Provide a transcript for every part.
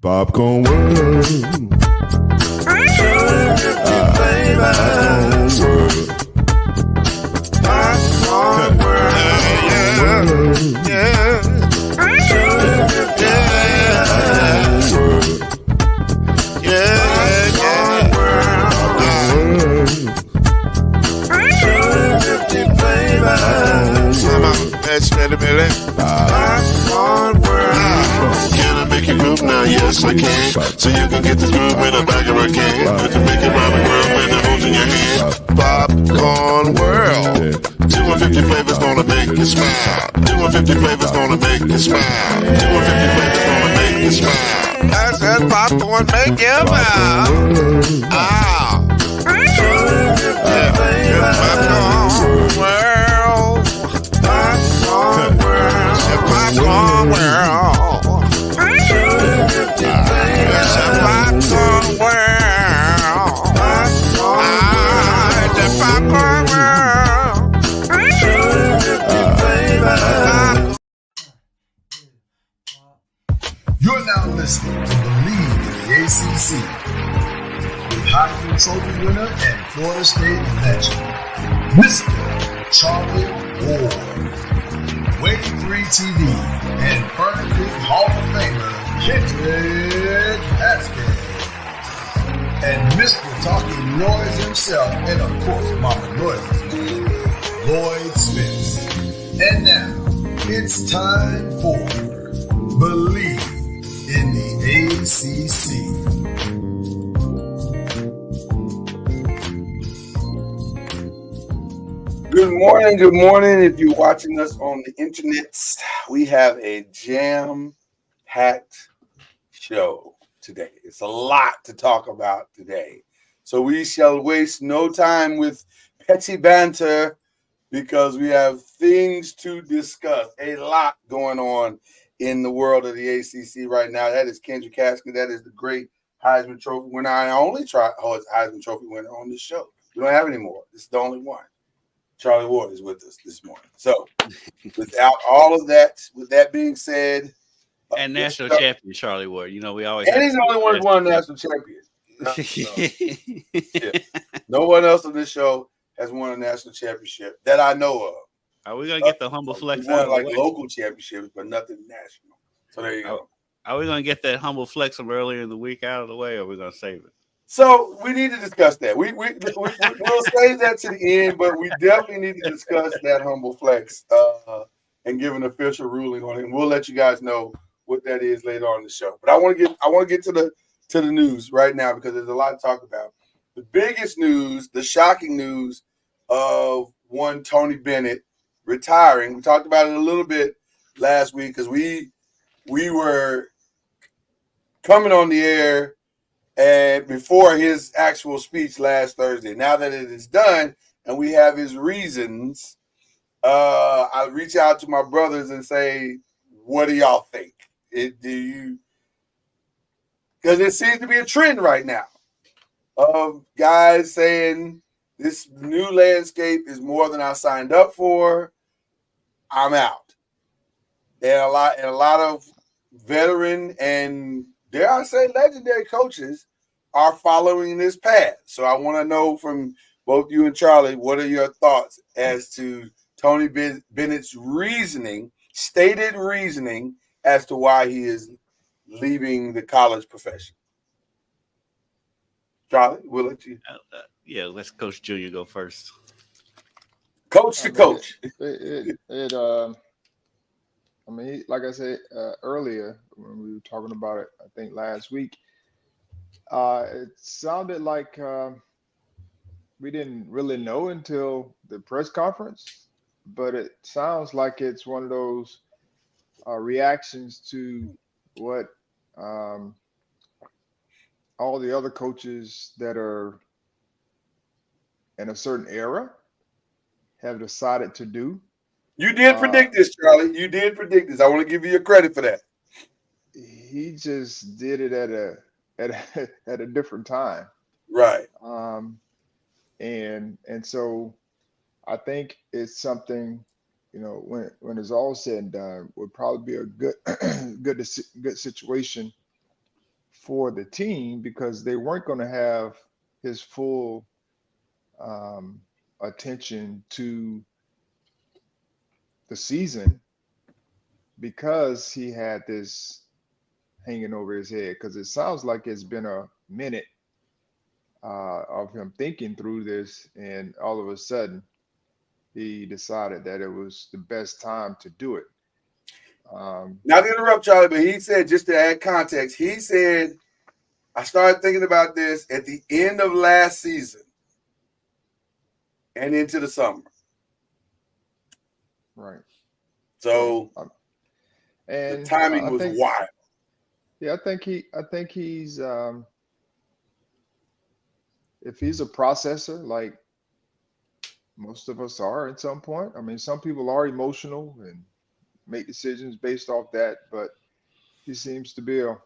Popcorn world. Popcorn world. Yeah. Can I make you move now? Yes, I can. So you can get this move in the back of a can. You can make it rhyme and groove when it holds in your hand. Popcorn world. 250 flavors gonna make you smile. 250 flavors gonna make you smile. 250 flavors gonna make you smile. I said popcorn make you smile. Ah. Popcorn world. Popcorn world. Popcorn world. It's a popcorn world. It's a popcorn world. You're now listening to BLEAV in the ACC with Heisman Trophy winner and Florida State legend, Mr. Charlie Ward, Wave 3 TV, and Furniture Hall of Famer Kendrick Haskins, and Mr. Talking Noise himself, and of course Mama Noise's man, Lloyd Smith. And now, it's time for BLEAV in the ACC. Good morning. If you're watching us on the internet, we have a jam-packed show today. It's a lot to talk about today. So we shall waste no time with petty banter because we have things to discuss. A lot going on in the world of the ACC right now. That is Kendrick Haskins. That is the great Heisman Trophy winner. I only Heisman Trophy winner on this show. We don't have any more. This is the only one. Charlie Ward is with us this morning. So, without all of that, with that being said, and national champion Charlie Ward. You know, we always and he's the only one who won national champion. No one else on this show has won a national championship that I know of. Are we gonna get the humble flex? We won like local championships, but nothing national. So there you go. Are we gonna get that humble flex from earlier in the week out of the way, or are we gonna save it? So we need to discuss that. We'll save that to the end, but we definitely need to discuss that humble flex and give an official ruling on it. And we'll let you guys know what that is later on in the show. But I want to get to the news right now because there's a lot to talk about. The biggest news, the shocking news of one Tony Bennett retiring. We talked about it a little bit last week because we were coming on the air and before his actual speech last Thursday. Now that it is done and we have his reasons, I reach out to my brothers and say, what do y'all think? Because it seems to be a trend right now of guys saying this new landscape is more than I signed up for. I'm out. And a lot of veteran and dare I say legendary coaches are following this path. So I want to know from both you and Charlie, what are your thoughts as to Tony Bennett's stated reasoning as to why he is leaving the college profession. Charlie, we'll let you. Yeah, let's Coach Junior go first. Coach to coach. Like I said earlier when we were talking about it, I think last week, it sounded like we didn't really know until the press conference, but it sounds like it's one of those reactions to what all the other coaches that are in a certain era have decided to do. You did predict this, Charlie. You did predict this. I want to give you your credit for that. He just did it at a different time, right? And so I think it's something, when it's all said and done, would probably be a good situation for the team, because they weren't going to have his full attention to the season, because he had this hanging over his head, because it sounds like it's been a minute of him thinking through this, and all of a sudden he decided that it was the best time to do it. Not to interrupt, Charlie, but he said, just to add context, he said, I started thinking about this at the end of last season and into the summer. Right. So and the timing was wild. Yeah, I think he's if he's a processor, like most of us are at some point. I mean, some people are emotional and make decisions based off that, but he seems to be a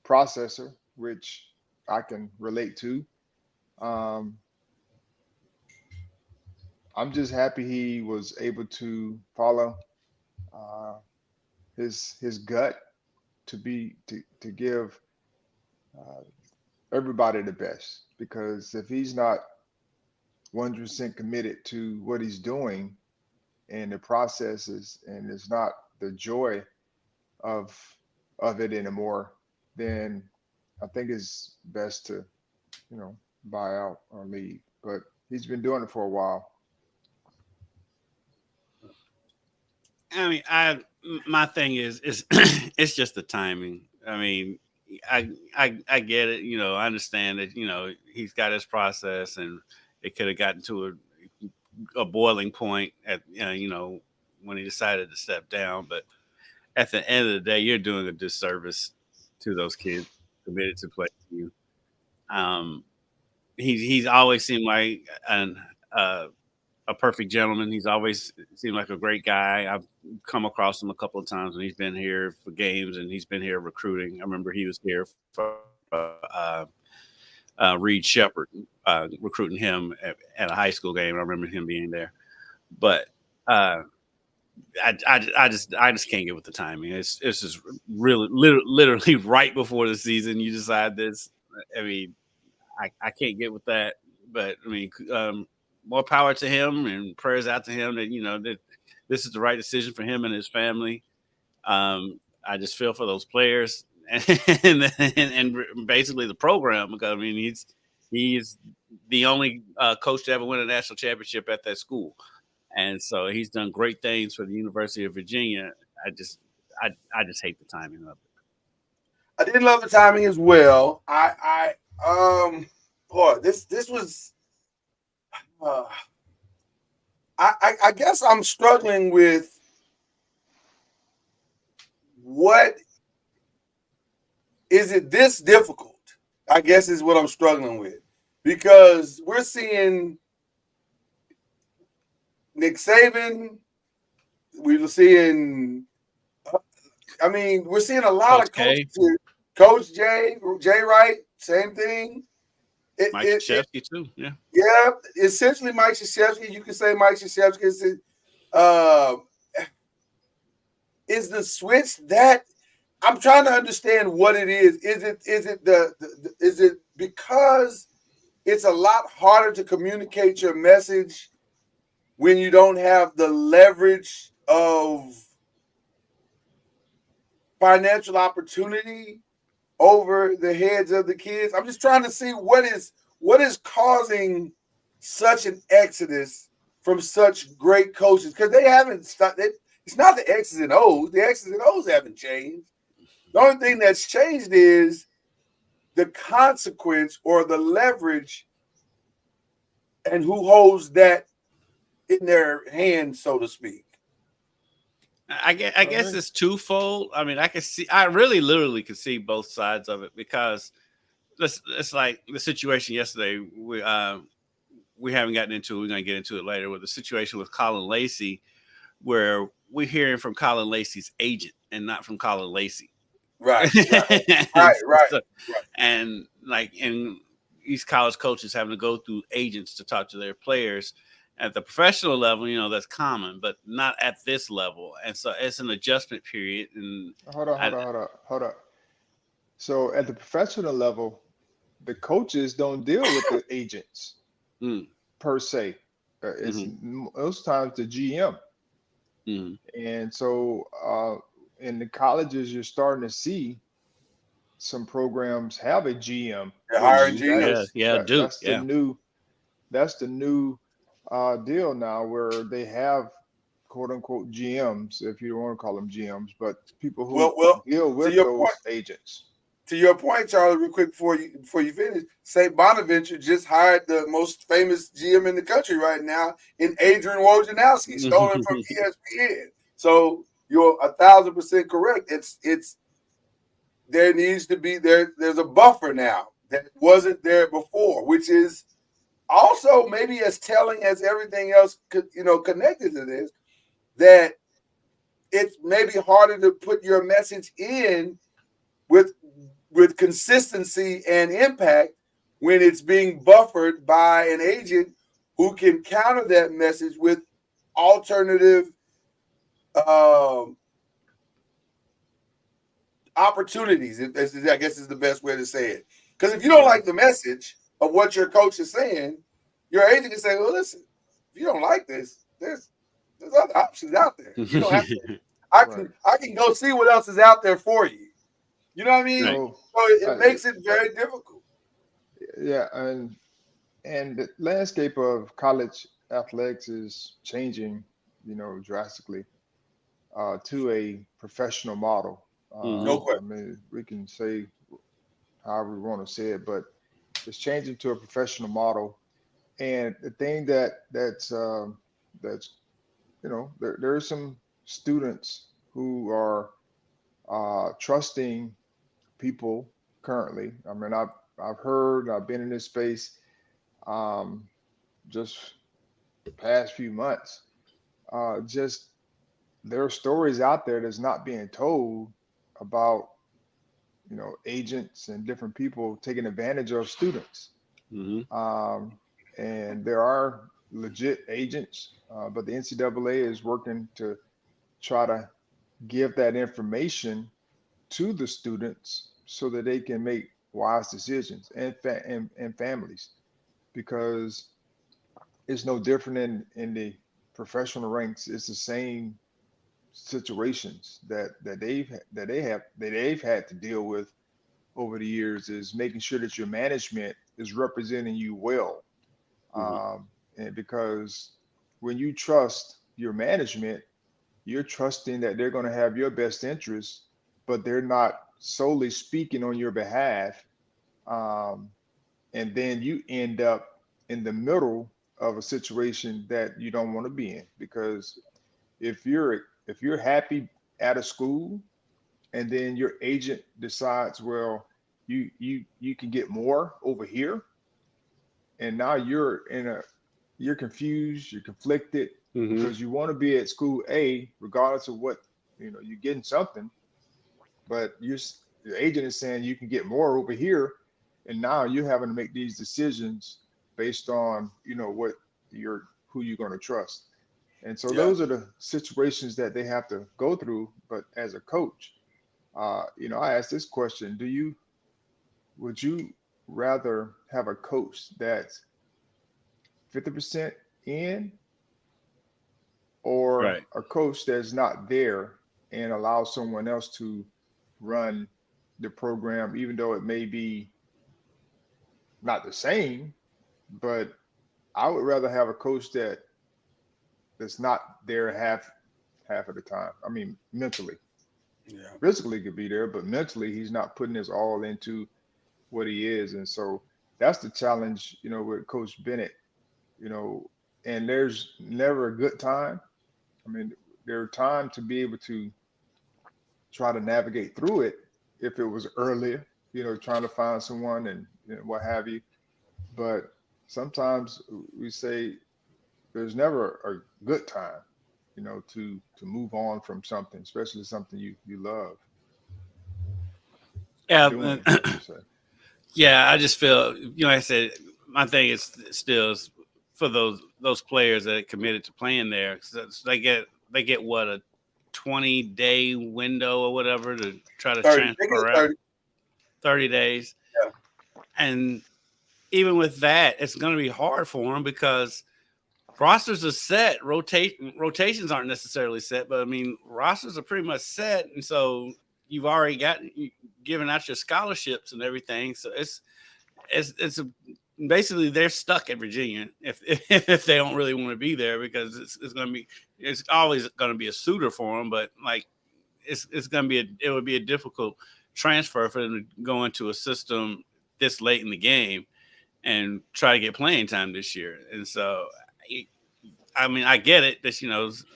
processor, which I can relate to. I'm just happy he was able to follow his gut to give everybody the best, because if he's not 100% committed to what he's doing and the processes, and it's not the joy of it anymore, then I think it's best to buy out or leave. But he's been doing it for a while. I mean, my thing is it's just the timing. I mean, I get it. I understand that. He's got his process, and it could have gotten to a boiling point at when he decided to step down. But at the end of the day, you're doing a disservice to those kids committed to play for you. He's always seemed like a perfect gentleman. He's always seemed like a great guy. I've come across him a couple of times when he's been here for games, and he's been here recruiting. I remember he was here for Reed Shepard, recruiting him at a high school game. I remember him being there. But I just can't get with the timing. It's just really literally right before the season you decide this. I mean, I can't get with that. But I mean, more power to him, and prayers out to him that that this is the right decision for him and his family. I just feel for those players and basically the program, because I mean he's the only coach to ever win a national championship at that school, and so he's done great things for the University of Virginia. I just hate the timing of it. I did love the timing as well. This was. I guess I'm struggling with what is it this difficult? I guess is what I'm struggling with, because we're seeing Nick Saban, we're seeing a lot Coach of coaches. Coach Jay Wright, same thing. Mike Krzyzewski too, yeah. Yeah, essentially Mike Krzyzewski. You can say Mike Krzyzewski is the switch that I'm trying to understand what it is. Is it because it's a lot harder to communicate your message when you don't have the leverage of financial opportunity over the heads of the kids. I'm just trying to see what is causing such an exodus from such great coaches, because they haven't stopped. It's not the X's and O's. The X's and O's haven't changed. The only thing that's changed is the consequence or the leverage and who holds that in their hands, so to speak. I guess it's twofold. I mean, I really literally could see both sides of it, because it's like the situation yesterday. We haven't gotten into it. We're going to get into it later with the situation with Colin Lacey, where we're hearing from Colin Lacey's agent and not from Colin Lacey. Right. And like in these college coaches having to go through agents to talk to their players. At the professional level, that's common, but not at this level. And so it's an adjustment period. And Hold up. So at the professional level, the coaches don't deal with the agents per se. It's most times the GM. And so in the colleges, you're starting to see some programs have a GM. Hiring GMs. That's the new deal now, where they have quote unquote GMs, if you don't want to call them GMs, but people who deal with those agents. To your point, Charlie, real quick before you finish, St. Bonaventure just hired the most famous GM in the country right now in Adrian Wojnarowski, stolen from ESPN. So you're 1,000% correct. It's there needs to be there's a buffer now that wasn't there before, which is also maybe as telling as everything else, connected to this, that it's maybe harder to put your message in with consistency and impact when it's being buffered by an agent who can counter that message with alternative opportunities. I guess is the best way to say it. Because if you don't like the message of what your coach is saying, your agent can say, well, listen, if you don't like this, there's other options out there. You don't have to. I can go see what else is out there for you. You know what I mean? So it makes it very difficult. Yeah, and the landscape of college athletics is changing, drastically to a professional model. No question. I mean, we can say however we want to say it, but it's changing to a professional model. And the thing that's there are some students who are trusting people currently. I mean, I've heard, I've been in this space just the past few months. Just there are stories out there that's not being told about agents and different people taking advantage of students. And there are legit agents, but the NCAA is working to try to give that information to the students so that they can make wise decisions and families, because it's no different in the professional ranks. It's the same situations that they've had to deal with over the years, is making sure that your management is representing you well. And because when you trust your management, you're trusting that they're going to have your best interests, but they're not solely speaking on your behalf. And then you end up in the middle of a situation that you don't want to be in, because if you're happy at a school and then your agent decides, well, you can get more over here, and now you're confused, you're conflicted, because you want to be at school A regardless of what you're getting something, but your agent is saying you can get more over here, and now you're having to make these decisions based on who you're going to trust. And so those are the situations that they have to go through. But as a coach, I asked this question: would you rather have a coach that's 50% in or Right. a coach that's not there and allow someone else to run the program, even though it may be not the same. But I would rather have a coach that's not there half of the time. I mean, mentally. Yeah. Physically could be there, but mentally he's not putting his all into what he is. And so that's the challenge, with Coach Bennett, and there's never a good time. I mean, there are times to be able to try to navigate through it if it was earlier, trying to find someone and what have you. But sometimes we say there's never a good time, to move on from something, especially something you love Yeah. doing, I should say. Yeah. I just feel, like I said, my thing is still for those players that are committed to playing there. So they get what, a 20-day window or whatever to try to 30. I think transfer it's out. 30. 30 days. Yeah. And even with that, it's going to be hard for them because rosters are set. Rotations aren't necessarily set, but I mean, rosters are pretty much set. And so you've already given out your scholarships and everything. So basically they're stuck at Virginia if they don't really want to be there, because it's always going to be a suitor for them. But like, it's going to be it would be a difficult transfer for them to go into a system this late in the game and try to get playing time this year. And so, I mean, I get it that,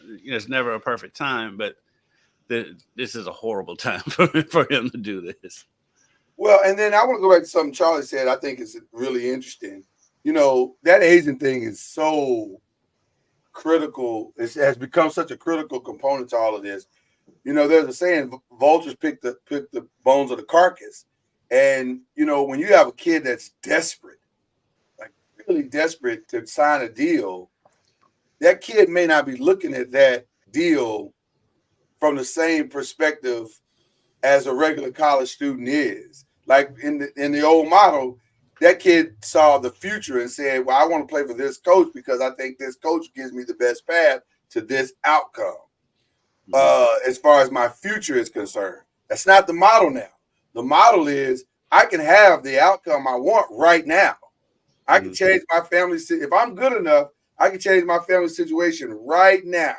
it's never a perfect time, but this is a horrible time for him to do this. Well, and then I want to go back to something Charlie said. I think is really interesting. That Asian thing is so critical. It has become such a critical component to all of this. There's a saying: vultures pick the bones of the carcass. And when you have a kid that's desperate, like really desperate to sign a deal, that kid may not be looking at that deal from the same perspective as a regular college student is. Like in the old model, that kid saw the future and said, well, I want to play for this coach because I think this coach gives me the best path to this outcome. As far as my future is concerned. That's not the model now. The model is I can have the outcome I want right now. I can change my family. If I'm good enough, I can change my family situation right now.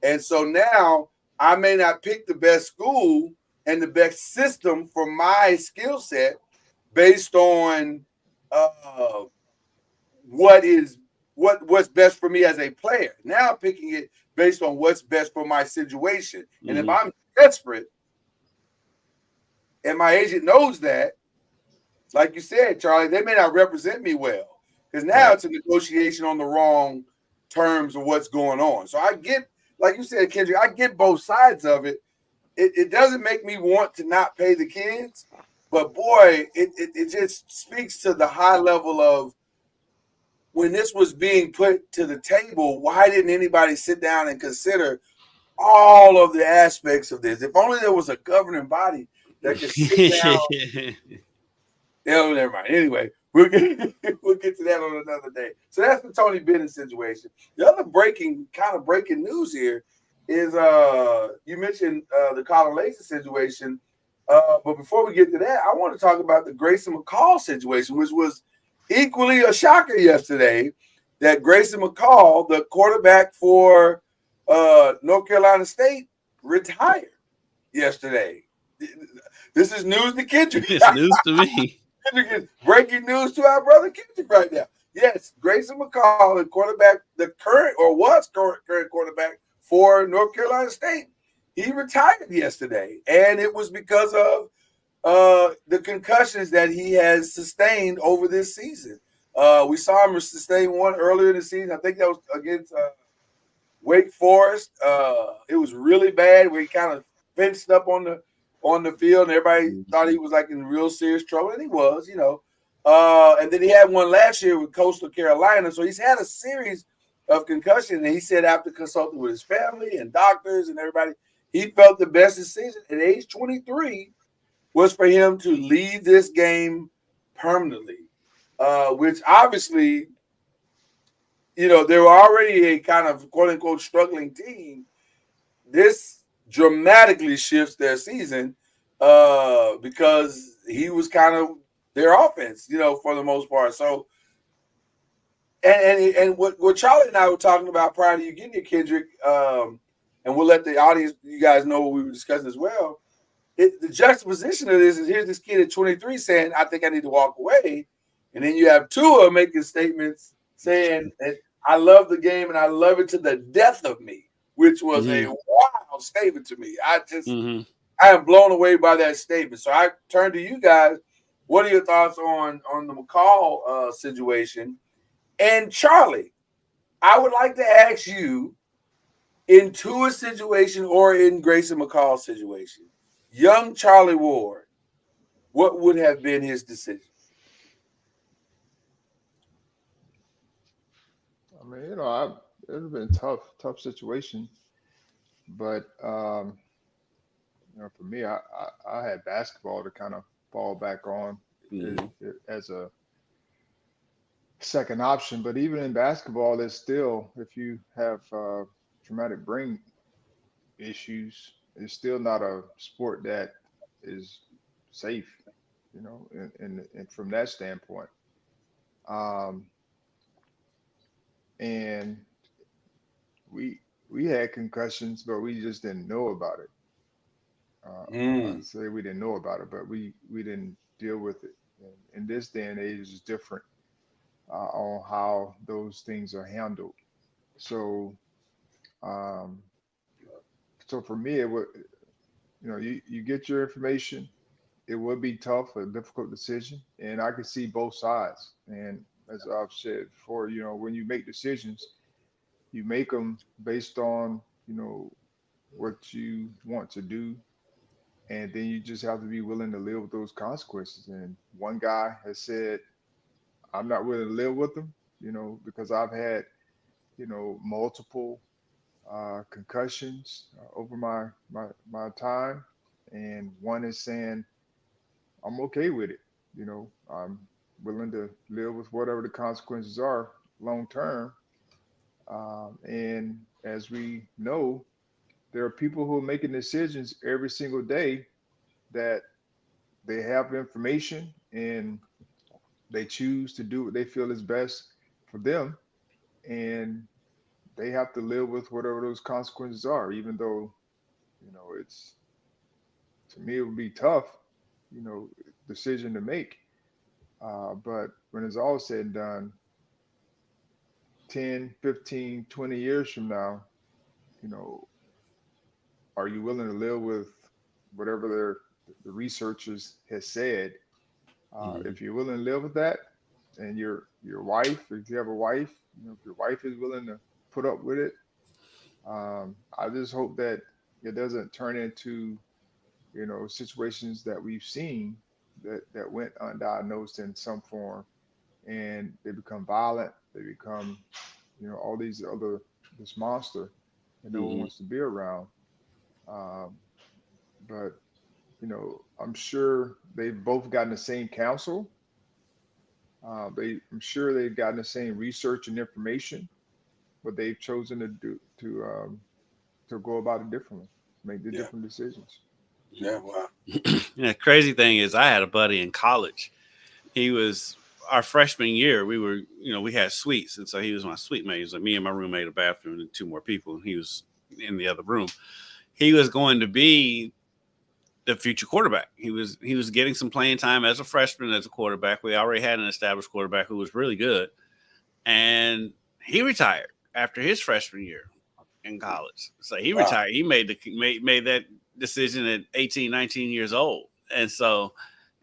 And so now I may not pick the best school and the best system for my skill set based on what's best for me as a player. Now I'm picking it based on what's best for my situation. And if I'm desperate and my agent knows that, like you said, Charlie, they may not represent me well because now it's a negotiation on the wrong terms of what's going on. So I get, like you said, Kendrick, I get both sides of it. It doesn't make me want to not pay the kids, but boy, it just speaks to the high level of when this was being put to the table, why didn't anybody sit down and consider all of the aspects of this? If only there was a governing body that could sit down. Yeah, never mind. Anyway, we'll get to that on another day. So that's the Tony Bennett situation. The other breaking news here is you mentioned the Colin Lacy situation. But before we get to that, I want to talk about the Grayson McCall situation, which was equally a shocker yesterday, that Grayson McCall, the quarterback for North Carolina State, retired yesterday. This is news to Kendrick. It's news to me. Breaking news to our brother Kendrick right now. Yes, Grayson McCall, the quarterback, the current quarterback for North Carolina State, he retired yesterday, and it was because of the concussions that he has sustained over this season. We saw him sustain one earlier in the season. I think that was against Wake Forest. It was really bad where he kind of fenced up on the field, and everybody thought he was like in real serious trouble, and he was, and then he had one last year with Coastal Carolina. So he's had a series of concussions, and he said after consulting with his family and doctors and everybody, he felt the best decision at age 23 was for him to leave this game permanently, which obviously they were already a kind of quote unquote struggling team. This dramatically shifts their season because he was kind of their offense, for the most part. So, and what Charlie and I were talking about prior to you getting here, Kendrick, and we'll let the audience, you guys know what we were discussing as well. The juxtaposition of this is here's this kid at 23 saying, I think I need to walk away. And then you have Tua making statements saying that I love the game and I love it to the death of me, which was a wild statement to me. I am blown away by that statement. So I turn to you guys. What are your thoughts on the McCall situation? And Charlie, I would like to ask you, in Tua's situation or in Grayson McCall's situation, young Charlie Ward, what would have been his decision? I mean, it would have been a tough situation. But for me, I had basketball to kind of fall back on as a second option. But even in basketball, there's still, if you have traumatic brain issues, it's still not a sport that is safe, and from that standpoint. And we had concussions, but we just didn't know about it. I'd say we didn't know about it, but we didn't deal with it. And in this day and age, it's different on how those things are handled. So, so for me, it would, you get your information. It would be tough, a difficult decision, and I could see both sides. And as I've said before, when you make decisions, you make them based on, what you want to do. And then you just have to be willing to live with those consequences. And one guy has said, I'm not willing to live with them, because I've had, multiple concussions over my time. And one is saying, I'm okay with it. I'm willing to live with whatever the consequences are long term. And as we know, there are people who are making decisions every single day that they have information and they choose to do what they feel is best for them. And they have to live with whatever those consequences are, even though, it's, to me, it would be tough, decision to make. But when it's all said and done, 10, 15, 20 years from now, are you willing to live with whatever the researchers has said? If you're willing to live with that, and your wife, if you have a wife, if your wife is willing to put up with it, I just hope that it doesn't turn into, situations that we've seen that went undiagnosed in some form, and they become violent. They become, all these other this monster that no one wants to be around. But I'm sure they've both gotten the same counsel. I'm sure they've gotten the same research and information, but they've chosen to go about it differently, make the different decisions. Yeah, wow. The crazy thing is, I had a buddy in college. He was our freshman year. We were, we had suites, and so he was my suite mate. He was like me and my roommate, a bathroom, and two more people, and he was in the other room. He was going to be the future quarterback. He was getting some playing time as a freshman as a quarterback. We already had an established quarterback who was really good, and he retired after his freshman year in college. So he retired. He made that decision at 18, 19 years old, and so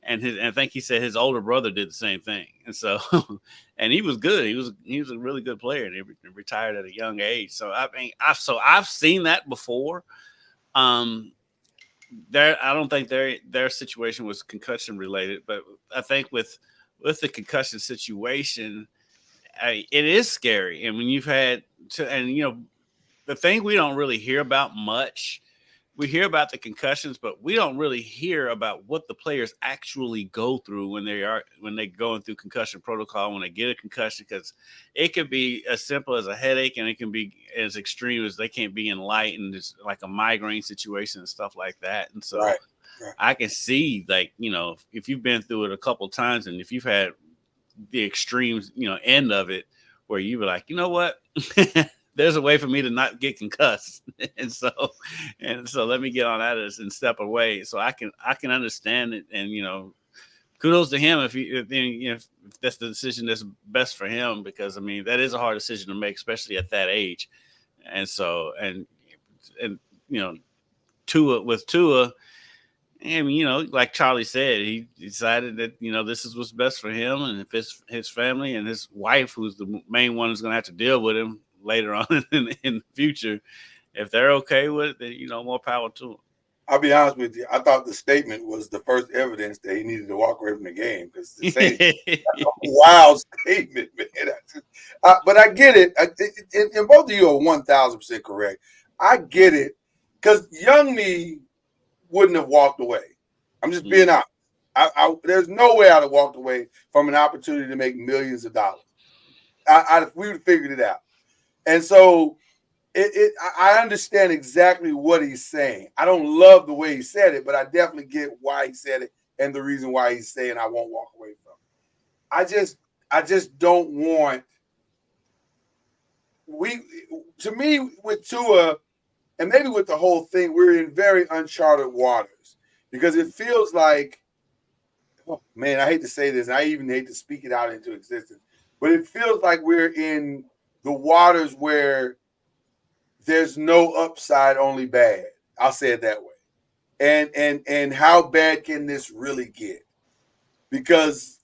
and I think he said his older brother did the same thing, and so and he was good. He was a really good player, and he retired at a young age. So I mean, I've seen that before. I don't think their situation was concussion related, but I think with the concussion situation, it is scary. And when you've had the thing we don't really hear about much we hear about the concussions, but we don't really hear about what the players actually go through when they're going through concussion protocol, when they get a concussion, because it could be as simple as a headache, and it can be as extreme as they can't be in light, and it's like a migraine situation and stuff like that. And so Right. I can see, like, if you've been through it a couple of times, and if you've had the extremes, end of it, where you were like, you know what? There's a way for me to not get concussed, and so let me get on that and step away. So I can understand it, and kudos to him if that's the decision that's best for him, because I mean that is a hard decision to make, especially at that age. And so and Tua. I mean, like Charlie said, he decided that, this is what's best for him, and if it's his family and his wife, who's the main one who's going to have to deal with him later on in the future, if they're okay with it, then, more power to them. I'll be honest with you. I thought the statement was the first evidence that he needed to walk away from the game, because to say that's a wild statement, man. But I get it. And both of you are 1,000% correct. I get it, because young me wouldn't have walked away. I'm just being honest. There's no way I'd have walked away from an opportunity to make millions of dollars. We would have figured it out. And so I understand exactly what he's saying. I don't love the way he said it, but I definitely get why he said it and the reason why he's saying I won't walk away from it. I just don't want to me with Tua, and maybe with the whole thing, we're in very uncharted waters, because it feels like, oh man, I hate to say this, and I even hate to speak it out into existence, but it feels like we're in the waters where there's no upside, only bad. I'll say it that way. And how bad can this really get? Because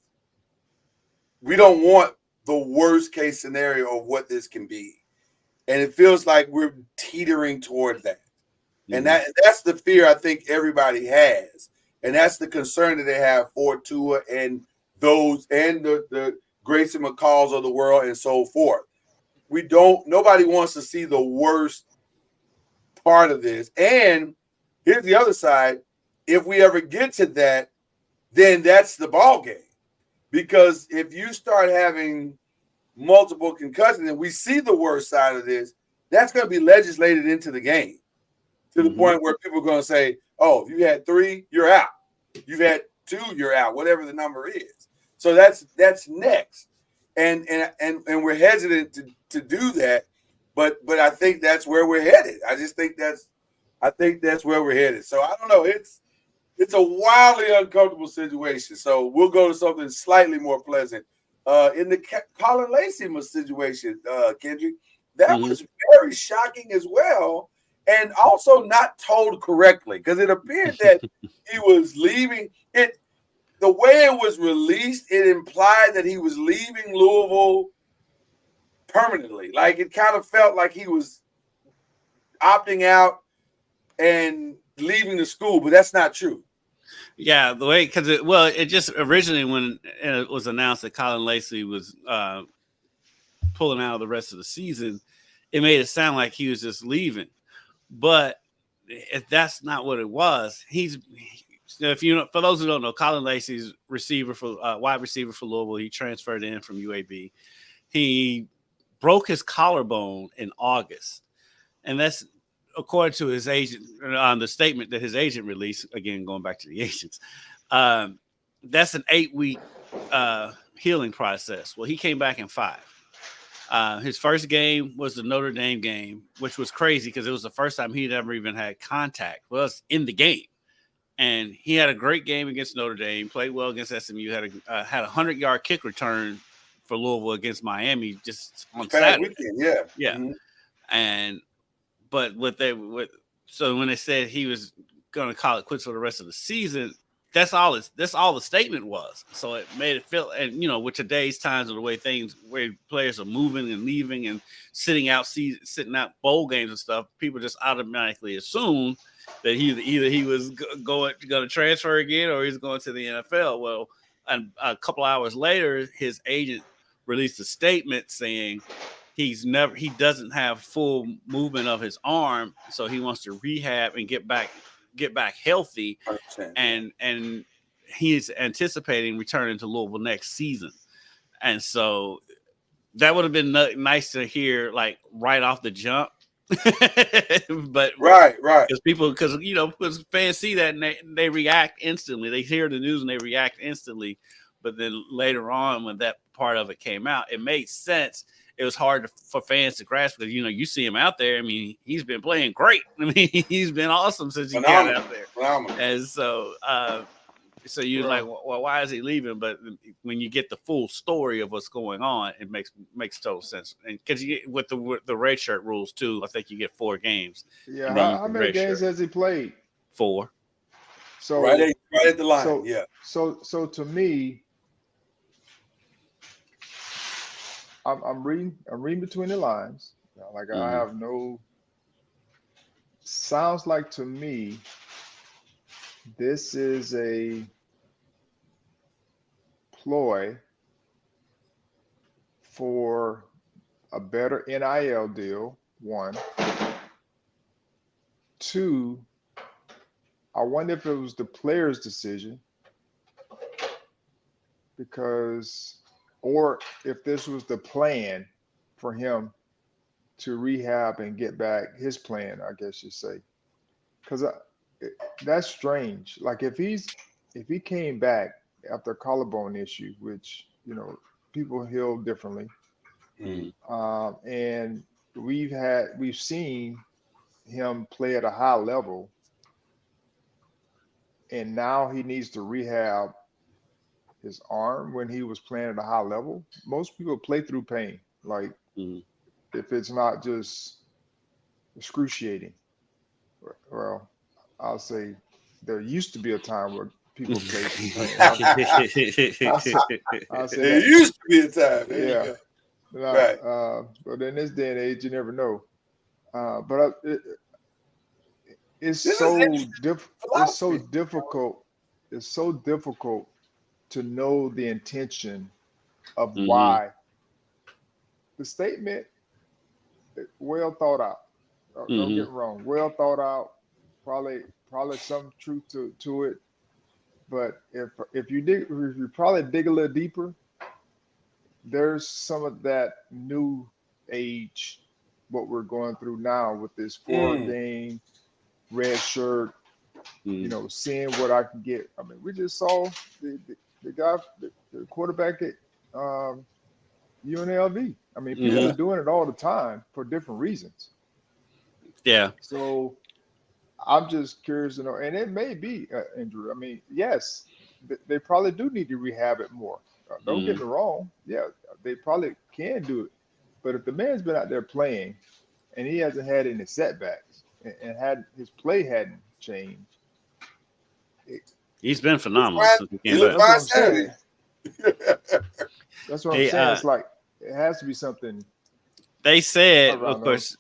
we don't want the worst case scenario of what this can be. And it feels like we're teetering toward that. And that's the fear I think everybody has. And that's the concern that they have for Tua and those and the Grayson McCalls of the world and so forth. Nobody wants to see the worst part of this. And here's the other side. If we ever get to that, then that's the ball game. Because if you start having multiple concussions and we see the worst side of this, that's going to be legislated into the game to the point where people are going to say, oh, if you had 3, you're out. You've had 2, you're out, whatever the number is. So that's next. And we're hesitant to do that, but I think that's where we're headed. I think that's where we're headed. So I don't know. It's a wildly uncomfortable situation. So we'll go to something slightly more pleasant. In the Colin Lacey situation, Kendrick, that was very shocking as well, and also not told correctly, because it appeared that he was leaving. The way it was released, it implied that he was leaving Louisville permanently. Like, it kind of felt like he was opting out and leaving the school, but that's not true. Yeah, the way, because it just originally, when it was announced that Colin Lacey was pulling out of the rest of the season, it made it sound like he was just leaving. But if that's not what it was, for those who don't know, Colin Lacey's wide receiver for Louisville. He transferred in from UAB. He broke his collarbone in August, and that's according to his agent on the statement that his agent released. Again, going back to the agents, that's an 8-week healing process. Well, he came back in 5. His first game was the Notre Dame game, which was crazy because it was the first time he'd ever even had contact with us in the game. And he had a great game against Notre Dame, played well against SMU, had a 100-yard kick return for Louisville against Miami just on Saturday. Weekend, yeah. Mm-hmm. So when they said he was going to call it quits for the rest of the season, that's all the statement was. So it made it feel, and with today's times of the way players are moving and leaving and sitting out bowl games and stuff, people just automatically assume that either he was going to transfer again or he's going to the NFL. Well, and a couple hours later, his agent released a statement saying he doesn't have full movement of his arm, so he wants to rehab and get back healthy, 100%. and he's anticipating returning to Louisville next season. And so that would have been nice to hear, like, right off the jump. But Right. because fans see that and they react instantly. They hear the news and they react instantly. But then later on, when that part of it came out, it made sense. It was hard for fans to grasp because you see him out there. I mean, he's been playing great. I mean, he's been awesome since he got out there. Phenomenal. And so, so you're like, well, why is he leaving? But when you get the full story of what's going on, it makes total sense. And because with the red shirt rules too, I think you get 4 games. Yeah, how many games has he played? 4. So right at the line. So to me, I'm reading between the lines. Like I have no. Sounds like to me, this is a ploy for a better NIL deal, 1. 2, I wonder if it was the player's decision or if this was the plan for him to rehab and get back his plan, I guess you say. Because that's strange. Like if he came back after a collarbone issue, which people heal differently, and we've seen him play at a high level, and now he needs to rehab his arm when he was playing at a high level. Most people play through pain, like if it's not just excruciating. Well, I'll say there used to be a time where people played through pain. I'll say there used to be a time. Yeah. Right. But in this day and age, you never know. But it's so difficult. It's so difficult to know the intention of why. The statement, well thought out. Don't get me wrong. Well thought out. Probably some truth to it. But if you probably dig a little deeper, there's some of that new age, what we're going through now with this 4-game red shirt, seeing what I can get. I mean, we just saw the guy, the quarterback at UNLV. I mean, people are doing it all the time for different reasons. Yeah. So I'm just curious to know, and it may be injury. I mean, yes, they probably do need to rehab it more. Don't get me wrong. Yeah, they probably can do it. But if the man's been out there playing and he hasn't had any setbacks and his play hadn't changed, he's been phenomenal since he came back. That's what I'm saying. It's like it has to be something. They said, of course.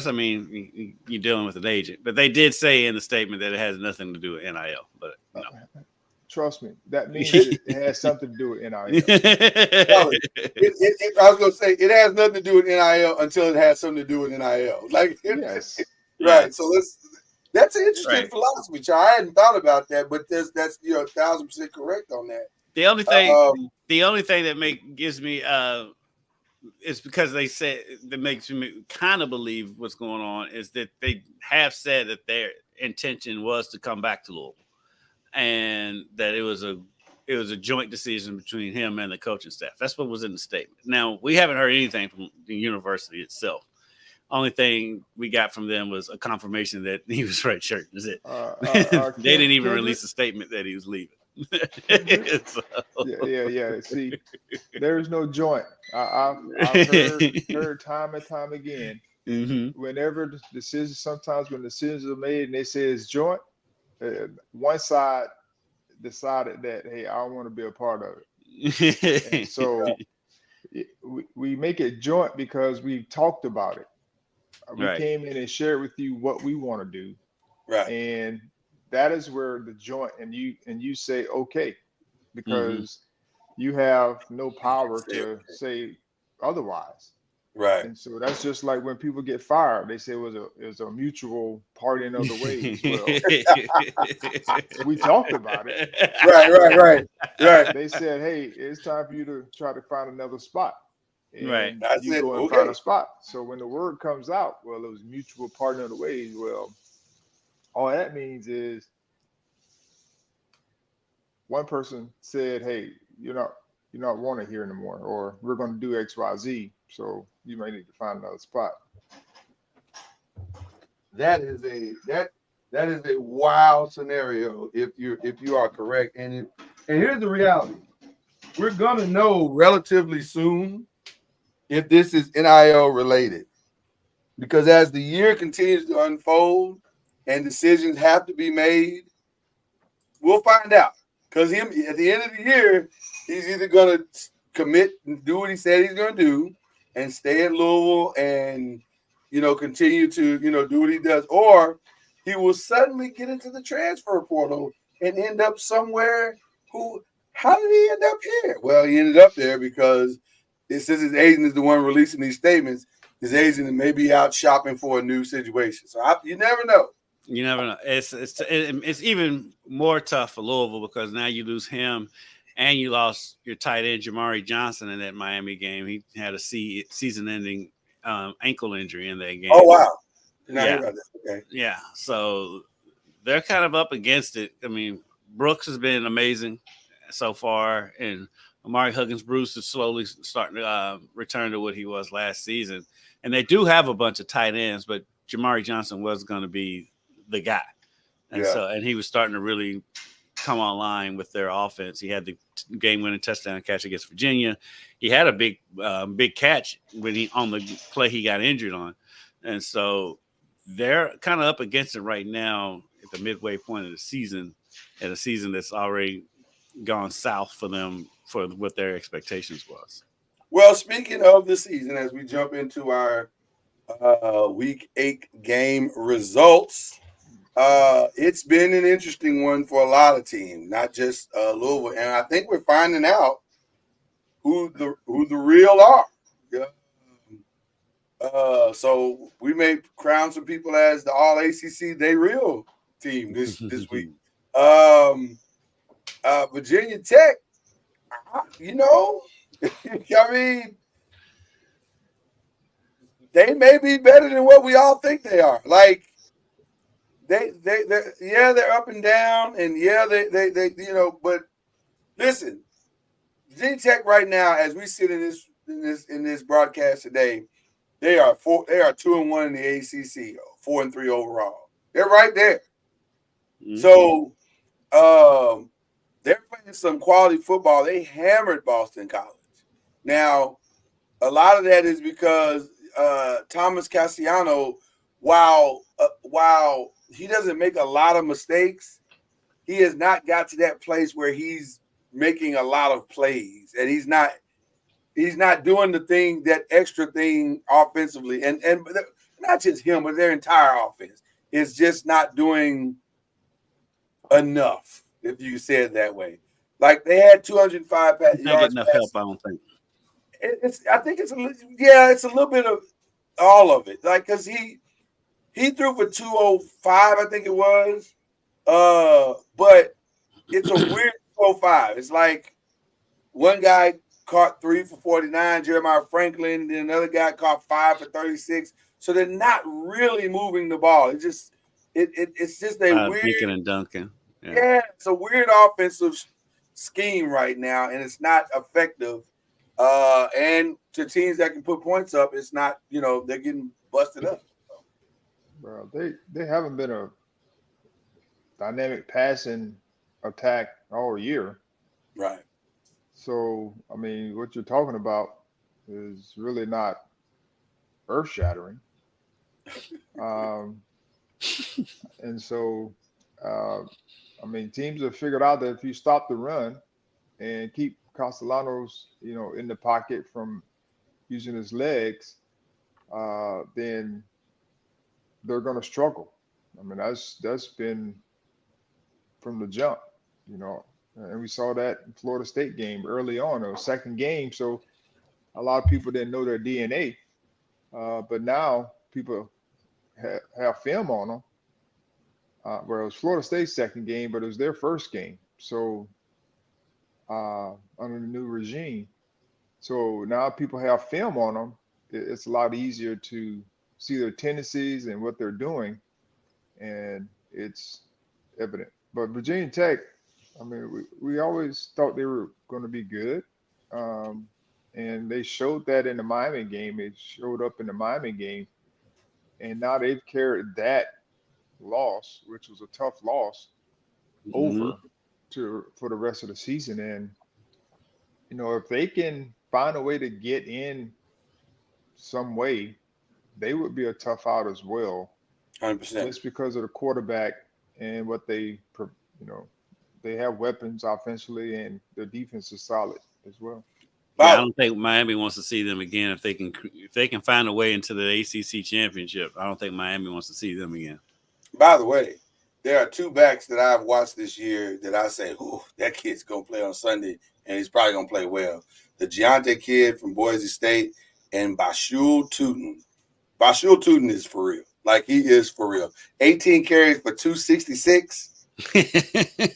I mean, you're dealing with an agent, but they did say in the statement that it has nothing to do with NIL. But no. Trust me, that means it has something to do with NIL. I was going to say it has nothing to do with NIL until it has something to do with NIL. Like, yes. Right. So that's an interesting philosophy, Char. I hadn't thought about that, but that's 1,000% correct on that. The only thing that gives me is because they said that makes me kind of believe what's going on is that they have said that their intention was to come back to Louisville, and that it was a joint decision between him and the coaching staff. That's what was in the statement. Now, we haven't heard anything from the university itself. Only thing we got from them was a confirmation that he was redshirt. Is it? They didn't even release a statement that he was leaving. So. Yeah. See, there is no joint. I've heard time and time again. Whenever sometimes when decisions are made and they say it's joint, one side decided that, hey, I don't want to be a part of it. And so we make it joint because we've talked about it. We came in and shared with you what we want to do. Right. And that is where the joint and you say, okay, because you have no power to say otherwise. Right. And so that's just like when people get fired, they say it was a mutual parting of the ways. Well, we talked about it. Right. They said, hey, it's time for you to try to find another spot. Right. And I you said, go and okay. find a spot. So when the word comes out, well, it was mutual parting of the ways. Well, all that means is one person said, hey, you're not wanted here anymore, or we're going to do XYZ. So you may need to find another spot. That is a wild scenario if you are correct. And here's the reality. We're gonna know relatively soon if this is NIL related. Because as the year continues to unfold and decisions have to be made, we'll find out. Because him at the end of the year, he's either gonna commit and do what he said he's gonna do and stay at Louisville and continue to do what he does, or he will suddenly get into the transfer portal and end up somewhere. How did he end up here? Well, he ended up there because since his agent is the one releasing these statements, his agent may be out shopping for a new situation. So you never know. You never know. It's even more tough for Louisville because now you lose him, and you lost your tight end Jamari Johnson in that Miami game. He had a season-ending ankle injury in that game. Oh wow! Did not Yeah. hear about that. Okay. Yeah, so they're kind of up against it. I mean, Brooks has been amazing so far, and Amari Huggins-Bruce is slowly starting to return to what he was last season. And they do have a bunch of tight ends, but Jamari Johnson was going to be the guy. And and he was starting to really come online with their offense. He had the game-winning touchdown catch against Virginia. He had a big catch on the play he got injured on. And so they're kind of up against it right now at the midway point of the season, at a season that's already gone south for them for what their expectations was. Well, speaking of the season, as we jump into our Week 8 game results, it's been an interesting one for a lot of teams, not just Louisville. And I think we're finding out who the real are. Yeah. So we may crown some people as the All ACC They Real team this week. Virginia Tech, I mean, they may be better than what we all think they are. Like they're up and down, and but listen, Virginia Tech right now, as we sit in this broadcast today, they are 2-1 in the ACC, 4-3 overall. They're right there. Mm-hmm. So they're playing some quality football. They hammered Boston College. Now, a lot of that is because Thomas Cassiano, while he doesn't make a lot of mistakes, he has not got to that place where he's making a lot of plays, and he's not doing that extra thing offensively, and not just him, but their entire offense is just not doing enough, if you say it that way. Like they had 205 yards. Not getting enough help, I don't think. I think it's a little bit of all of it. Like because he threw for 205, I think it was. But it's a weird 205. It's like one guy caught 3 for 49, Jeremiah Franklin, and then another guy caught 5 for 36. So they're not really moving the ball. It's just a weird Deacon and Duncan. Yeah, it's a weird offensive scheme right now, and it's not effective. And to teams that can put points up, it's not, they're getting busted up. Bro, they haven't been a dynamic passing attack all year. Right. So, I mean, what you're talking about is really not earth-shattering. And so, I mean, teams have figured out that if you stop the run and keep Castellanos, in the pocket from using his legs, then they're going to struggle. I mean, that's been from the jump, and we saw that in Florida State game early on, or second game. So a lot of people didn't know their DNA. But now people have film on them. Where it was Florida State's second game, but it was their first game. So under the new regime, so now people have film on them. It's a lot easier to see their tendencies and what they're doing, and it's evident. But Virginia Tech, I mean, we always thought they were going to be good, um, and they showed that in the Miami game. It showed up in the Miami game, and now they've carried that loss, which was a tough loss, Mhm. over to for the rest of the season. And if they can find a way to get in some way, they would be a tough out as well, 100%. just because of the quarterback and what you know, they have weapons offensively and their defense is solid as well. Yeah, I By, don't think Miami wants to see them again if they can find a way into the ACC championship. I don't think Miami wants to see them again. by the way, there are two backs that I've watched this year that I say, "Ooh, that kid's gonna play on Sunday, and he's probably gonna play well." The Giante kid from Boise State and Bashul Tootin. Bashul Tootin is for real. Like he is for real. 18 carries for 266. It's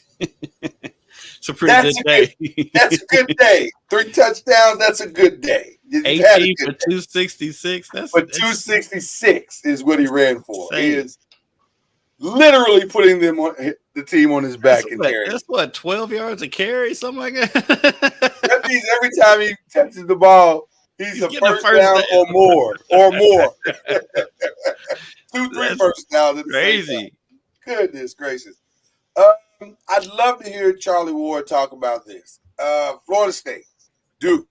a pretty good day. That's a good day. 3 touchdowns. That's a good day. You've had a 18 good for day. 266. But That's 266 is what he ran for. He insane. is literally putting the team on his back and carrying. That's what 12 yards a carry, something like that. That means every time he touches the ball, he's a getting a first down down. or more. 2, 3 That's first downs at the same time. crazy. Goodness gracious. I'd love to hear Charlie Ward talk about this. Florida State, Duke.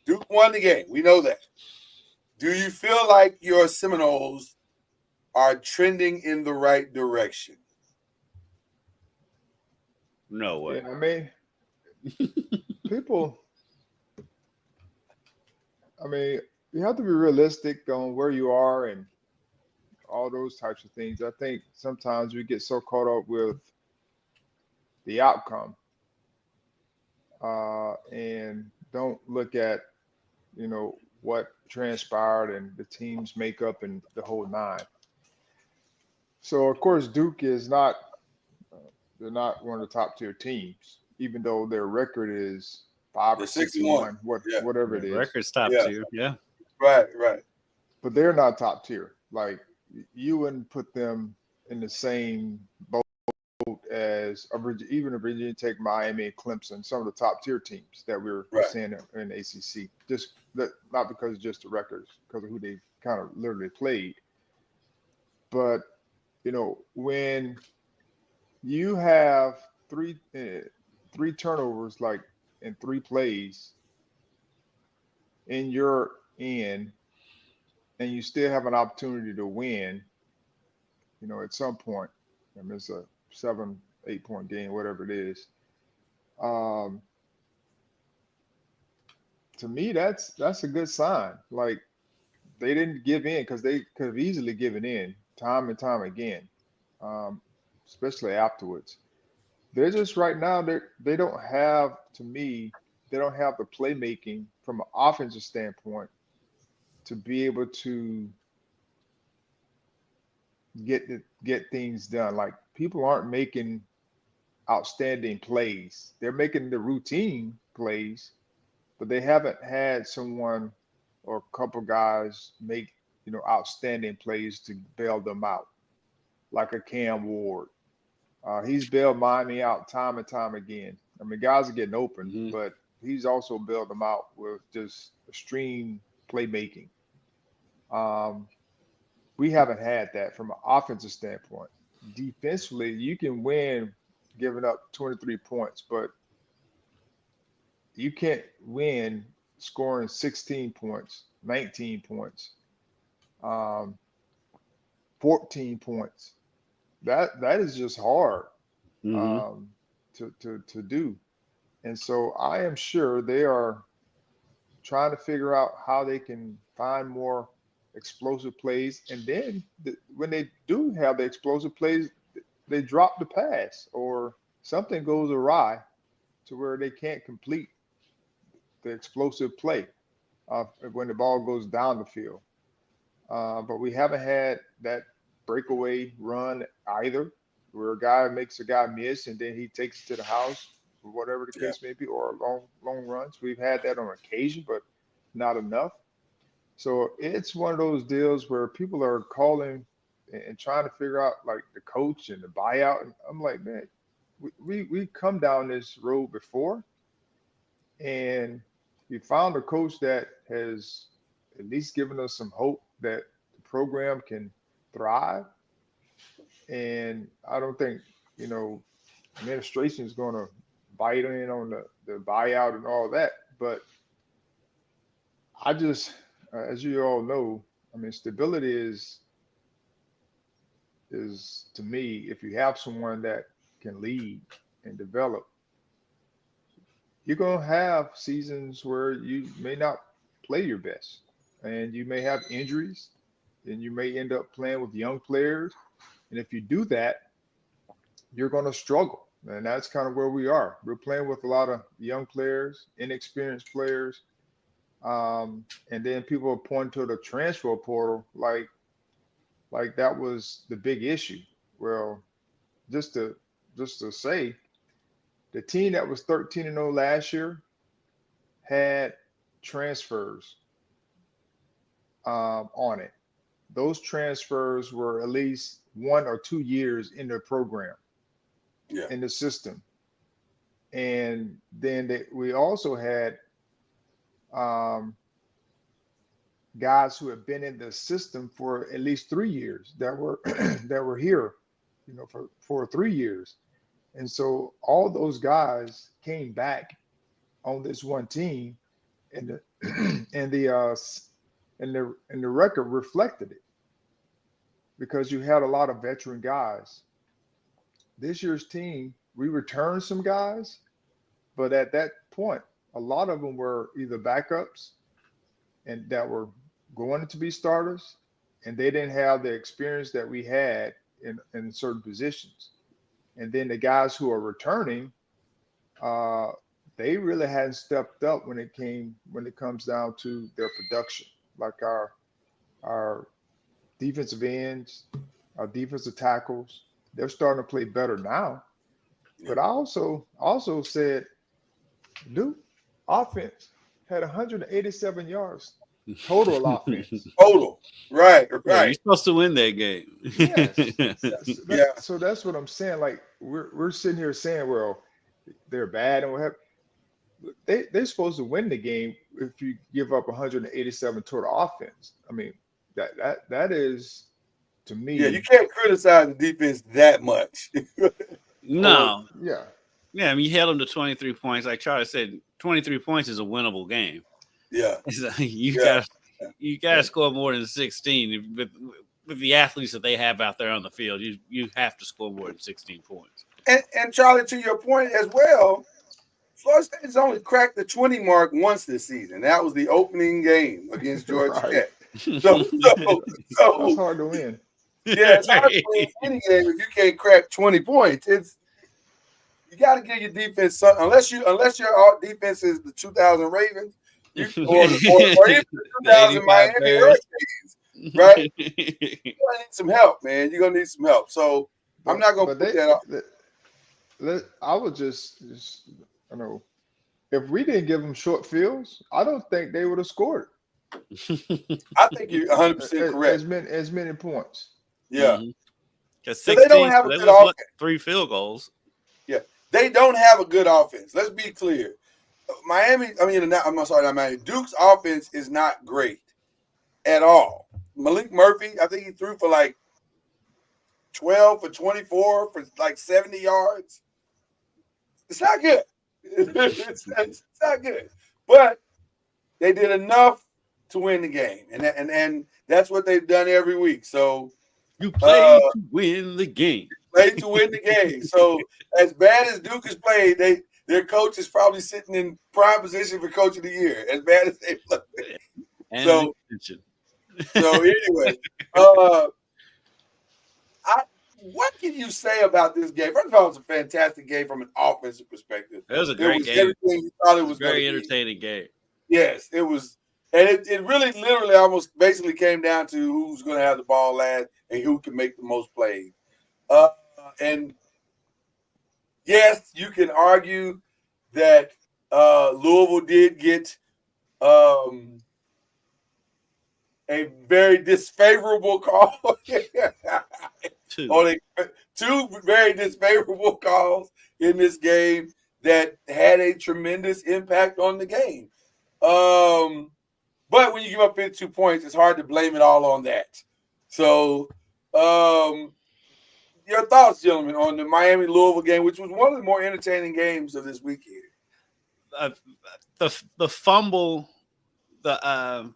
Duke won the game. We know that. Do you feel like your Seminoles are trending in the right direction? No way. Yeah, I mean, people. I mean, you have to be realistic on where you are and all those types of things. I think sometimes we get so caught up with the outcome and don't look at what transpired and the team's makeup and the whole nine. So of course Duke is not they're not one of the top tier teams, even though their record is 5 or 6-1, whatever it is. Record's top tier. Yeah. Right. But they're not top tier. Like you wouldn't put them in the same boat as even a Virginia Tech, Miami, and Clemson, some of the top tier teams that we're seeing in ACC. Just not because of just the records, because of who they kind of literally played. But when you have three turnovers like in 3 plays in your end, and you still have an opportunity to win, at some point, I mean, it's a 7-8 point game, whatever it is. To me, that's a good sign. Like they didn't give in, because they could have easily given in time and time again, especially afterwards. They're just right now they don't have, to me, they don't have the playmaking from an offensive standpoint to be able to get things done. Like people aren't making outstanding plays. They're making the routine plays, but they haven't had someone or a couple guys make outstanding plays to bail them out, like a Cam Ward. He's bailed Miami out time and time again. I mean, guys are getting open, but he's also bailed them out with just extreme playmaking. We haven't had that from an offensive standpoint. Defensively, you can win giving up 23 points, but you can't win scoring 16 points, 19 points, 14 points. That is just hard to do. And so I am sure they are trying to figure out how they can find more explosive plays. And then when they do have the explosive plays, they drop the pass or something goes awry to where they can't complete the explosive play when the ball goes down the field. but we haven't had that breakaway run either, where a guy makes a guy miss and then he takes it to the house, or whatever the Yeah. case may be, or long runs. We've had that on occasion, but not enough. So it's one of those deals where people are calling and trying to figure out like the coach and the buyout. And I'm like, man, we come down this road before, and we found a coach that has at least given us some hope that the program can thrive. And I don't think, you know, administration is going to bite in on the buyout and all that. But I just, as you all know, I mean, stability is to me, if you have someone that can lead and develop, you're going to have seasons where you may not play your best and you may have injuries and you may end up playing with young players. And if you do that, you're going to struggle. And that's kind of where we are. We're playing with a lot of young players, inexperienced players. And then people are pointing to the transfer portal like that was the big issue. Well, just to say, the team that was 13-0 last year had transfers on it. Those transfers were at least 1 or 2 years in the program, in the system. And then we also had guys who have been in the system for at least 3 years that were that were here, you know, for 3 years. And so all those guys came back on this one team, and the and the record reflected it, because you had a lot of veteran guys. This year's team, we returned some guys, but at that point, a lot of them were either backups and that were going to be starters, and they didn't have the experience that we had in certain positions. And then the guys who are returning, they really hadn't stepped up when it comes down to their production. Like our defensive ends, our defensive tackles, they're starting to play better now. But I also said, Duke offense had 187 yards total offense. Total. Right. Yeah, you're supposed to win that game. Yes. So that's what I'm saying. Like we're sitting here saying, well, they're bad and what have. They're supposed to win the game if you give up 187 total offense. I mean, that is, to me. Yeah, you can't criticize the defense that much. No. Yeah. Yeah, I mean, you held them to 23 points. Like Charlie said, 23 points is a winnable game. Yeah. You got to score more than 16 with the athletes that they have out there on the field. You have to score more than 16 points. And Charlie, to your point as well, Florida State has only cracked the 20 mark once this season. That was the opening game against Georgia Tech. So that's hard to win. Yeah, it's hard to win any game if you can't crack 20 points. You got to give your defense something. Unless your defense is the 2000 Ravens or even the 2000 Miami Hurricanes, right? You're gonna need some help, man. You're gonna need some help. So I'm not gonna put that up. I would just you know, if we didn't give them short fields, I don't think they would have scored. I think you're 100% correct. As many points. Yeah. Because so they don't have a good offense. 3 field goals. Yeah. They don't have a good offense. Let's be clear. Duke's offense is not great at all. Malik Murphy, I think he threw for like 12 for 24 for like 70 yards. It's not good. It's not good. But they did enough to win the game. And that's what they've done every week. So you play to win the game. Play to win the game. So as bad as Duke has played, their coach is probably sitting in prime position for coach of the year. As bad as they play. So anyway, what can you say about this game? First of all, it's a fantastic game from an offensive perspective. It was a great game. Everything you thought it was very entertaining game. Yes, it was. And it really literally almost basically came down to who's going to have the ball last and who can make the most plays. And yes, you can argue that Louisville did get a very disfavorable call. Two very disfavorable calls in this game that had a tremendous impact on the game. But when you give up 52 points, it's hard to blame it all on that. So, your thoughts, gentlemen, on the Miami-Louisville game, which was one of the more entertaining games of this weekend? The fumble, the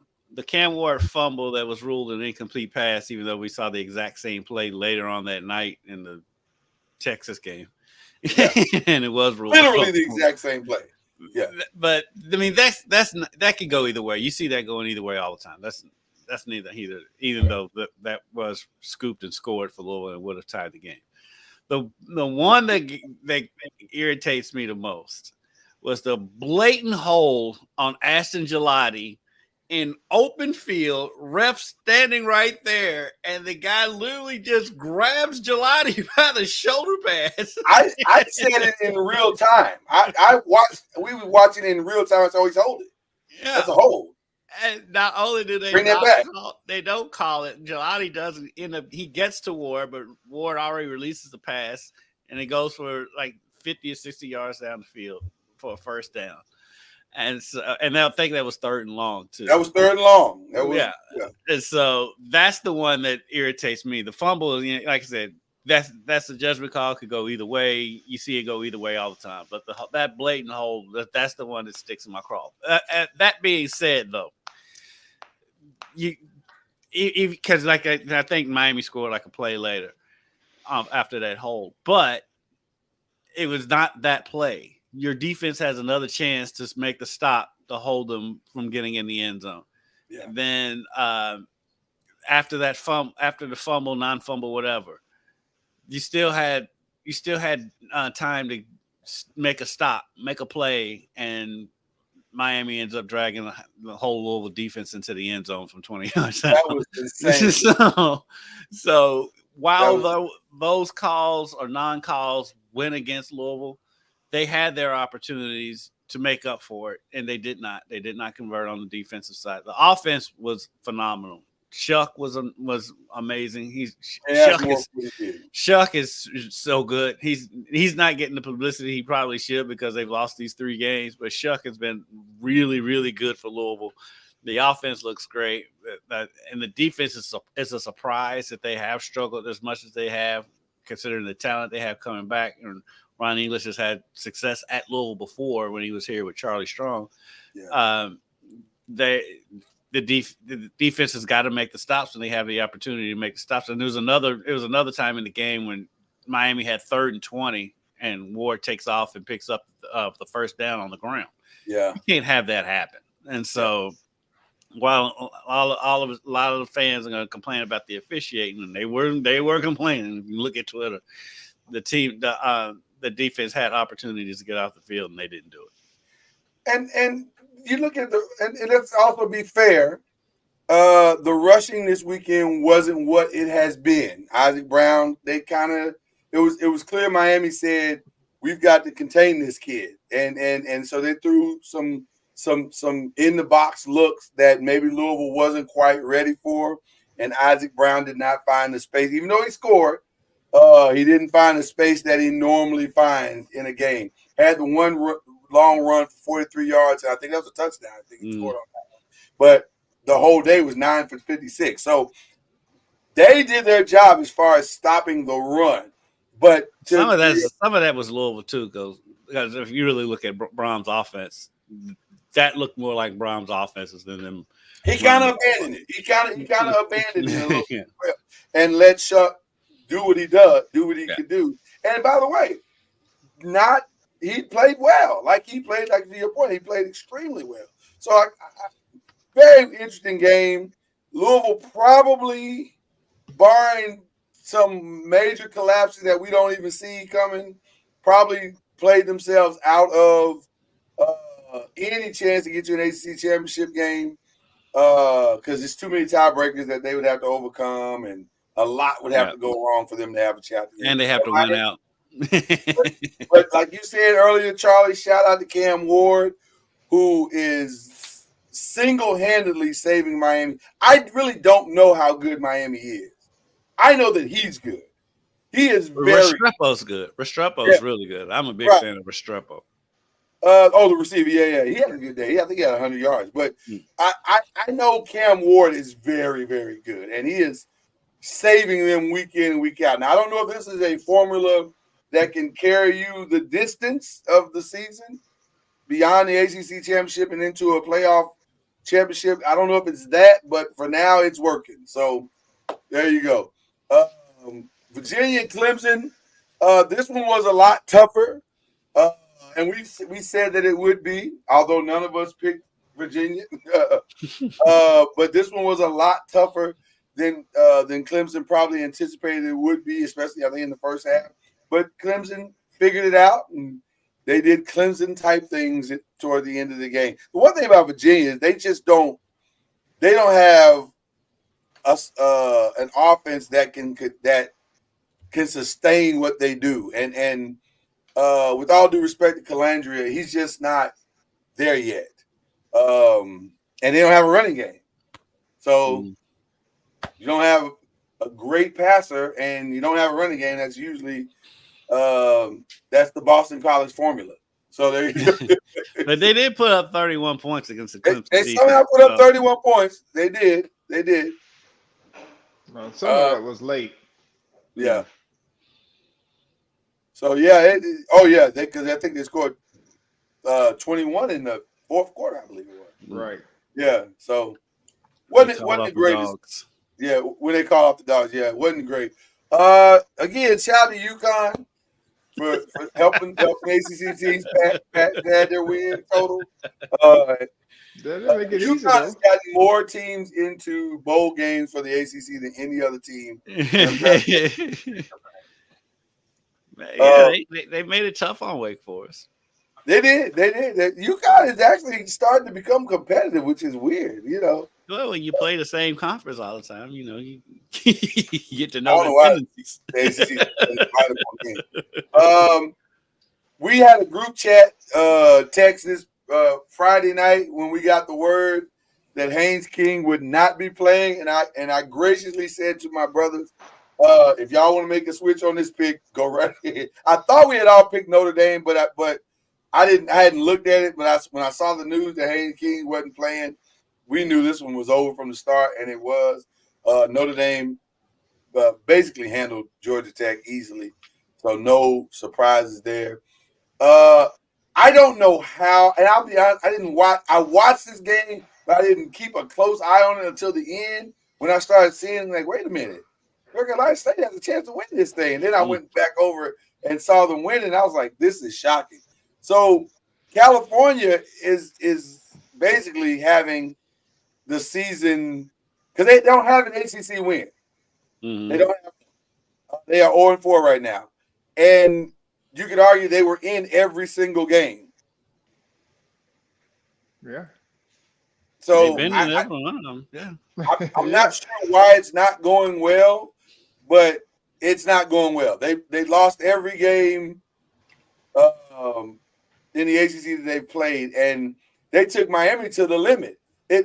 Cam Ward fumble that was ruled an incomplete pass, even though we saw the exact same play later on that night in the Texas game. Yeah. And it was ruled literally the exact same play. Yeah. But I mean, that could go either way. You see that going either way all the time. That's neither either, even though that was scooped and scored for Louisville and would have tied the game. The one that irritates me the most was the blatant hold on Ashton Gelati in open field, ref standing right there, and the guy literally just grabs Gelati by the shoulder pads. I said it in real time. We were watching it in real time. It's always hold it. Yeah. That's a hold. And not only do they they don't call it. Gelati doesn't end up. He gets to Ward, but Ward already releases the pass, and it goes for like 50 or 60 yards down the field for a first down. And so, and they'll think that was 3rd and long too. That was 3rd and long. Yeah. And so that's the one that irritates me. The fumble, like I said, that's the judgment call. Could go either way. You see it go either way all the time. But that blatant hold, that's the one that sticks in my craw. That being said, though, because like I think Miami scored like a play later after that hold, but it was not that play. Your defense has another chance to make the stop to hold them from getting in the end zone. Yeah. Then after the fumble, non-fumble, whatever, you still had time to make a stop, make a play, and Miami ends up dragging the whole Louisville defense into the end zone from 20 yards out. That was insane. So while those calls or non-calls went against Louisville, they had their opportunities to make up for it, and they did not. They did not convert on the defensive side. The offense was phenomenal. Shuck was amazing. Shuck is so good. He's not getting the publicity he probably should because they've lost these 3 games, but Shuck has been really, really good for Louisville. The offense looks great, and the defense is a surprise that they have struggled as much as they have, considering the talent they have coming back. And Ron English has had success at Louisville before when he was here with Charlie Strong. Yeah. The defense has got to make the stops when they have the opportunity to make the stops. And it was another time in the game when Miami had 3rd and 20 and Ward takes off and picks up the first down on the ground. Yeah. You can't have that happen. And so while a lot of the fans are going to complain about the officiating, and they were complaining. If you look at Twitter, the defense had opportunities to get off the field and they didn't do it. And you look at and let's also be fair. The rushing this weekend wasn't what it has been. Isaac Brown, it was clear Miami said we've got to contain this kid, and so they threw some in the box looks that maybe Louisville wasn't quite ready for, and Isaac Brown did not find the space, even though he scored. He didn't find the space that he normally finds in a game. Had the one long run for 43 yards, and I think that was a touchdown. I think he scored on that one. But the whole day was 9 for 56. So they did their job as far as stopping the run. But some of that was Louisville too, because if you really look at Brahms' offense, that looked more like Brahms' offenses than them. He kind of abandoned it. He kind of abandoned it a little bit and let Shuck do what he does, do what he could do. And by the way, he played well. To your point, he played extremely well. So very interesting game. Louisville probably, barring some major collapses that we don't even see coming, probably played themselves out of any chance to get to an ACC championship game. because it's too many tiebreakers that they would have to overcome, and a lot would have Yeah. to go wrong for them to have a chance. And they have to win out. But like you said earlier, Charlie, shout out to Cam Ward, who is single-handedly saving Miami. I really don't know how good Miami is. I know that he's good. He is very Restrepo's good. Restrepo's really good. I'm a big fan of Restrepo. The receiver, yeah. He had a good day. I think he had 100 yards. But I know Cam Ward is very, very good, and he is saving them week in and week out. Now, I don't know if this is a formula that can carry you the distance of the season beyond the ACC championship and into a playoff championship. I don't know if it's that, but for now, it's working. So there you go. Virginia and Clemson. This one was a lot tougher. And we said that it would be, although none of us picked Virginia. But this one was a lot tougher than Clemson probably anticipated it would be, especially I think in the first half. But Clemson figured it out, and they did Clemson-type things toward the end of the game. The one thing about Virginia is they don't have an offense that can sustain what they do. And with all due respect to Calandria, he's just not there yet. And they don't have a running game. So you don't have a great passer and you don't have a running game. That's usually that's the Boston College formula. So there you go. But they did put up 31 points against the Clemson. They somehow put up 31 points. They did. Well, some of that was late. Yeah. So yeah, because I think they scored 21 in the fourth quarter, I believe it was. Right. Yeah. So wasn't the greatest. Yeah, when they call off the dogs, yeah, it wasn't great. Again, shout out to UConn for helping ACC teams pad their win total. UConn has gotten more teams into bowl games for the ACC than any other team. Yeah, they made it tough on Wake Forest. They did. UConn is actually starting to become competitive, which is weird, Well, when you play the same conference all the time, you get to know the tendencies. We had a group chat text this Friday night when we got the word that Haynes King would not be playing, and I graciously said to my brothers, if y'all want to make a switch on this pick, go right ahead. I thought we had all picked Notre Dame, but I hadn't looked at it. But when I saw the news that Haynes King wasn't playing, we knew this one was over from the start, and it was. Notre Dame basically handled Georgia Tech easily, so no surprises there. I don't know how, and I'll be honest, I watched this game, but I didn't keep a close eye on it until the end when I started seeing, like, wait a minute, North Carolina State has a chance to win this thing. And then I went back over and saw them win, and I was like, this is shocking. So California is basically having the season because they don't have an ACC win. Mm-hmm. They are 0-4 right now. And you could argue they were in every single game. Yeah. So I'm not sure why it's not going well, but it's not going well. They lost every game in the ACC that they played, and they took Miami to the limit. They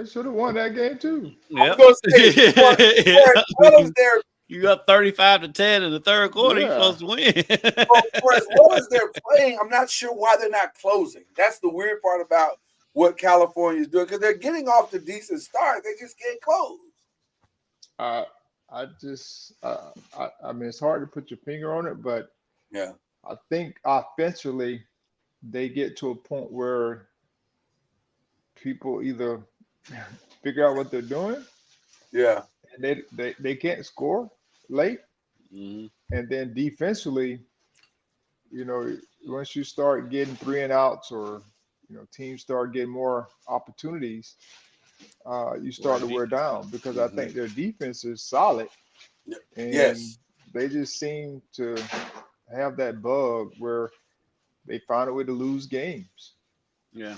should have won that game too. I'm going to say, you got 35-10 in the third quarter. You're supposed to win. For as well as they're playing, I'm not sure why they're not closing. That's the weird part about what California is doing because they're getting off to decent start. They just can't close. I mean, it's hard to put your finger on it, but yeah, I think offensively they get to a point where people either figure out what they're doing. Yeah. And they can't score late. Mm-hmm. And then defensively, once you start getting 3 and outs or, teams start getting more opportunities, you start to wear down because I think their defense is solid. And they just seem to have that bug where they find a way to lose games. Yeah.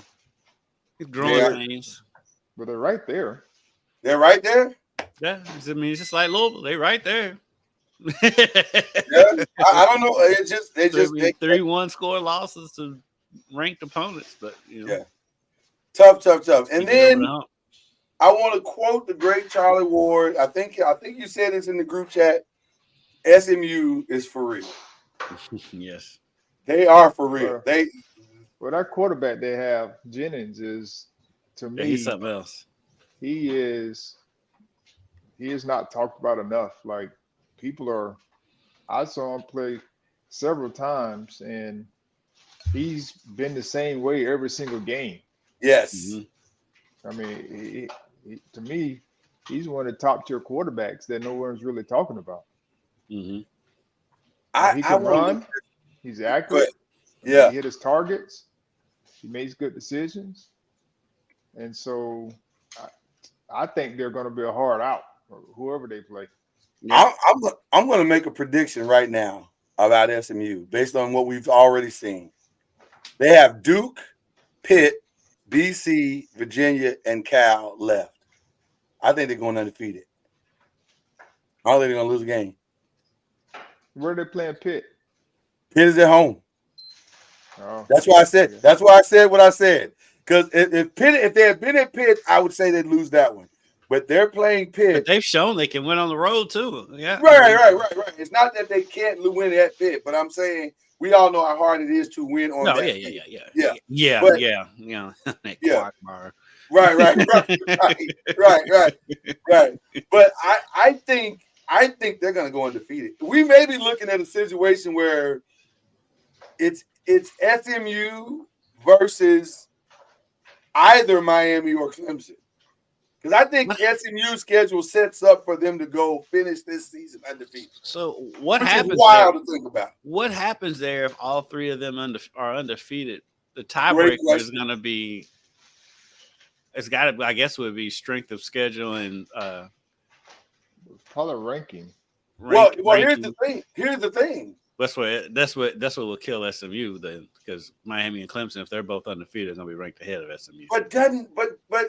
It's growing pains. But they're right there. They're right there. Yeah, I mean, it's just like Louisville. They right there. Yeah, I don't know. It just they 3-1 score losses to ranked opponents, but yeah, tough. And you get over then the hump. I want to quote the great Charlie Ward. I think you said this in the group chat. SMU is for real. Yes, They are for real. Well, that quarterback they have, Jennings, is to me. he's something else. He is not talked about enough. Like I saw him play several times, and he's been the same way every single game. Yes. Mm-hmm. I mean, to me, he's one of the top tier quarterbacks that no one's really talking about. Mm-hmm. He can run. He's accurate. Yeah. He hit his targets. He makes good decisions. And so I think they're going to be a hard out, whoever they play. Yeah. I'm going to make a prediction right now about SMU based on what we've already seen. They have Duke, Pitt, BC, Virginia, and Cal left. I think they're going undefeated. I don't think they're going to lose a game. Where are they playing Pitt? Pitt is at home. Oh, that's why I said. That's why I said what I said. Because if they had been at Pitt, I would say they'd lose that one. But they're playing Pitt. But they've shown they can win on the road too. Yeah. Right. It's not that they can't win at Pitt, but I'm saying we all know how hard it is to win on that. Yeah. Right. But I think they're going to go undefeated. We may be looking at a situation where it's SMU versus either Miami or Clemson. Because I think SMU's schedule sets up for them to go finish this season undefeated. So what Which happens? Is wild to think about. What happens there if all three of them are undefeated? The tiebreaker is going to be. It's got to. I guess would be strength of schedule and probably ranking. Well, here's the thing. That's what will kill SMU then, because Miami and Clemson, if they're both undefeated, are going to be ranked ahead of SMU. But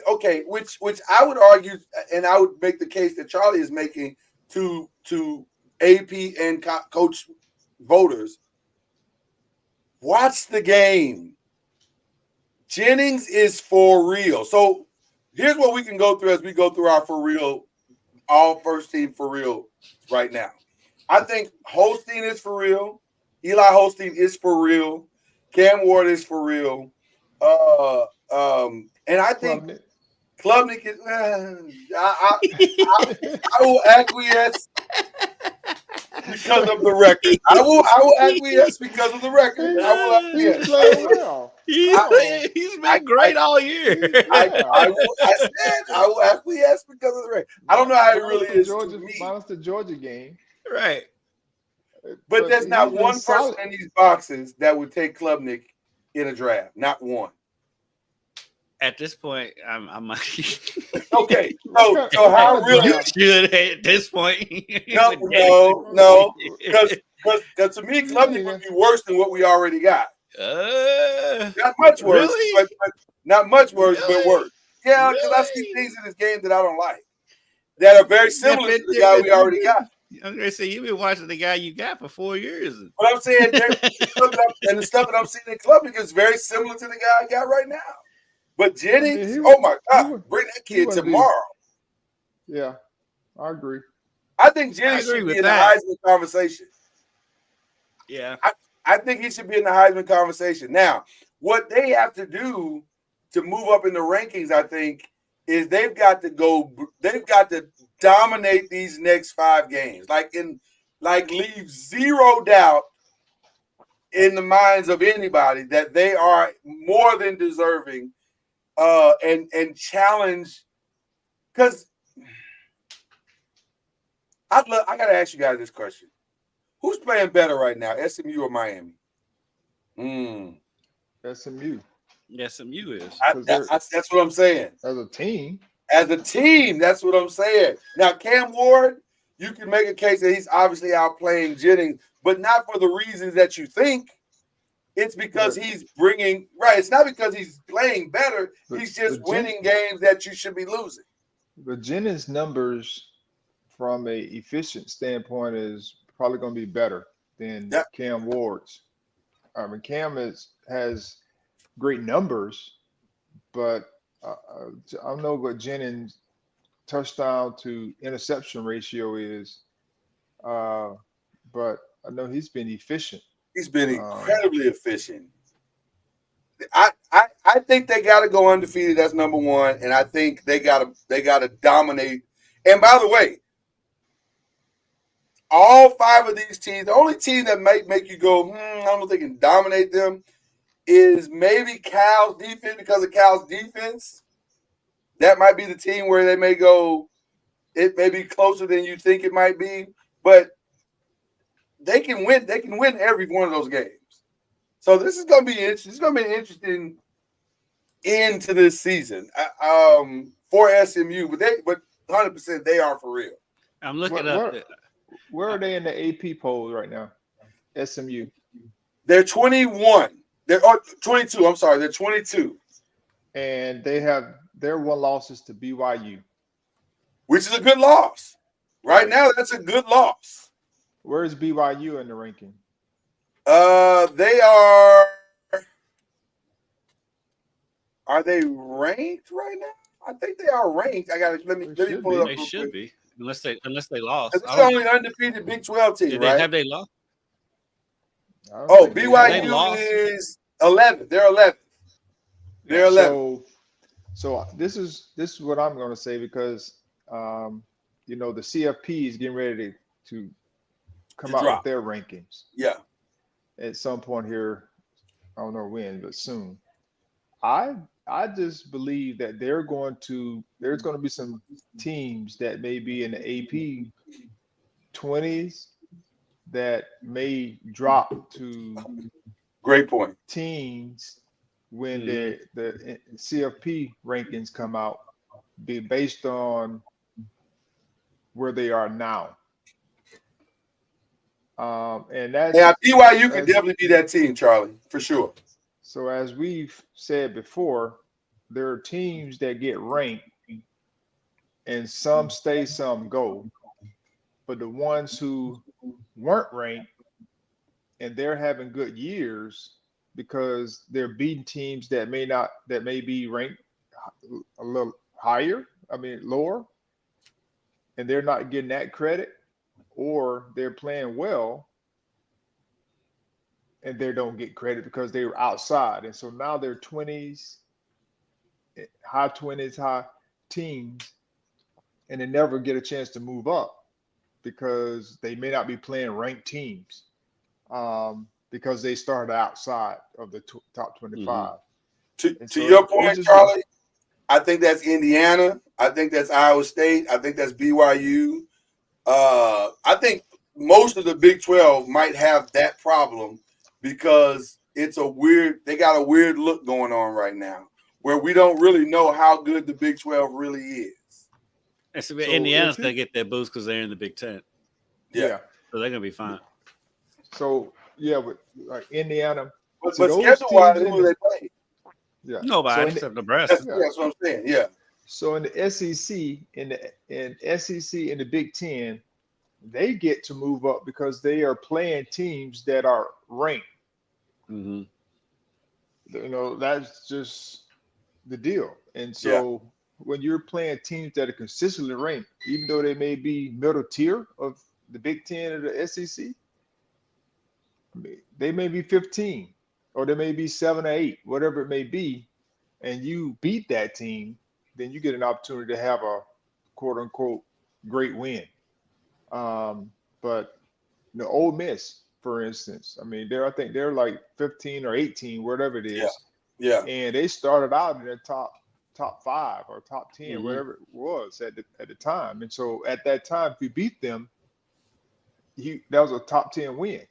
okay, which I would argue, and I would make the case that Charlie is making to AP and coach voters. Watch the game. Jennings is for real. So here's what we can go through as we go through our for real, all first team for real right now. I think Holstein is for real. Eli Holstein is for real. Cam Ward is for real. And I think Klubnik is. I will acquiesce because of the record. I will acquiesce because of the record. I will acquiesce. He's been great all year. I said I will acquiesce because of the record. I don't know how it really is. Minus the Georgia game. Right. But there's not one person in these boxes that would take Klubnik in a draft. Not one. At this point, I'm okay. So how really you should at this point? No. Because to me, Klubnik would be worse than what we already got. Not much worse, really? but not much worse, but worse. Yeah, because I see things in this game that I don't like that are very similar to the guy we already got. I'm gonna say you've been watching the guy you got for 4 years. But I'm saying, and the stuff that I'm seeing in Klubnik is very similar to the guy I got right now. But Jennings, oh my God, bring that kid tomorrow. Yeah, I agree. I think Jennings should be in the Heisman conversation. Yeah, I think he should be in the Heisman conversation. Now, what they have to do to move up in the rankings, I think, is they've got to dominate these next 5 games. Leave zero doubt in the minds of anybody that they are more than deserving and challenge. Because I got to ask you guys this question. Who's playing better right now, SMU or Miami? SMU. SMU is. That's what I'm saying. As a team, that's what I'm saying. Now, Cam Ward, you can make a case that he's obviously outplaying Jennings, but not for the reasons that you think. It's because he's bringing right. It's not because he's playing better. He's just winning games that you should be losing. But Jennings' numbers from a efficient standpoint is probably going to be better than Cam Ward's. I mean, Cam has great numbers, but I don't know what Jennings' touchdown to interception ratio is, but I know he's been efficient. He's been incredibly efficient. I think they got to go undefeated. That's number one, and I think they got to dominate. And by the way, all 5 of these teams, the only team that might make you go, I don't know if they can dominate them, is maybe Cal's defense. Because of Cal's defense, that might be the team where they may go. It may be closer than you think it might be, but they can win. They can win every one of those games. So this is going to be interesting. It's going to be an interesting end to this season for SMU. But 100% they are for real. I'm looking up. Where are they in the AP poll right now? SMU. They're 21. They're 22. I'm sorry. They're 22. And they have their 1 losses to BYU, which is a good loss. Right now, that's a good loss. Where is BYU in the ranking? They are. Are they ranked right now? I think they are ranked. Let me pull it up. They should be, unless they lost. It's the only undefeated Big 12 team, right? Have they lost? Oh, BYU is 11. They're 11. They're 11. So this is what I'm going to say because the CFP is getting ready to come out with their rankings. Yeah. At some point here, I don't know when, but soon. I just believe that there's going to be some teams that may be in the AP 20s that may drop to great point teens when the CFP rankings come out, be based on where they are now. And that's BYU could definitely be that team, Charlie, for sure. So as we've said before, there are teams that get ranked and some stay, some go. But the ones who weren't ranked and they're having good years because they're beating teams that may be ranked a little higher, lower, and they're not getting that credit, or they're playing well and they don't get credit because they were outside. And so now they're 20s, high 20s, high teens, and they never get a chance to move up because they may not be playing ranked teams because they started outside of the top 25. To your point, Charlie, I think that's Indiana. I think that's Iowa State. I think that's BYU. I think most of the Big 12 might have that problem because they got a weird look going on right now where we don't really know how good the Big 12 really is. So Indiana's going to get their boost because they're in the Big 10. Yeah. So they're going to be fine. So, with Indiana. But schedule-wise, who they play? Yeah. Nobody except Nebraska. That's what I'm saying, yeah. So in the SEC, in the Big 10, they get to move up because they are playing teams that are ranked. Mm-hmm. That's just the deal. And so when you're playing teams that are consistently ranked, even though they may be middle tier of the Big 10 or the SEC, they may be 15 or they may be 7 or 8, whatever it may be, and you beat that team, then you get an opportunity to have a quote unquote great win. But Ole Miss, for instance, I think they're like 15 or 18, whatever it is. Yeah. And they started out in the top 5 or top 10, whatever it was at the time. And so at that time, if you beat them, that was a top 10 win.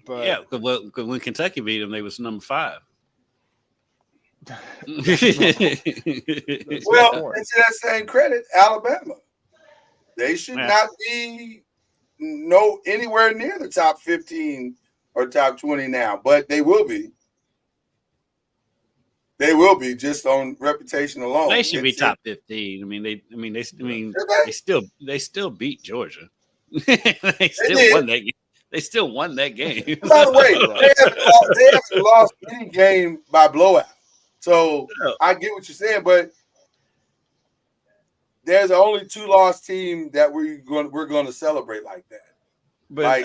But because when Kentucky beat them, they was number 5. Well, to that same credit, Alabama, they should not be anywhere near the top 15 or top 20 now, but they will be. They will be just on reputation alone. They should be top 15. I mean, they still beat Georgia. They still won that game. They still won that game. By the way, they haven't lost any game by blowout. So I get what you're saying, but there's only 2-loss team that we're going to celebrate like that. But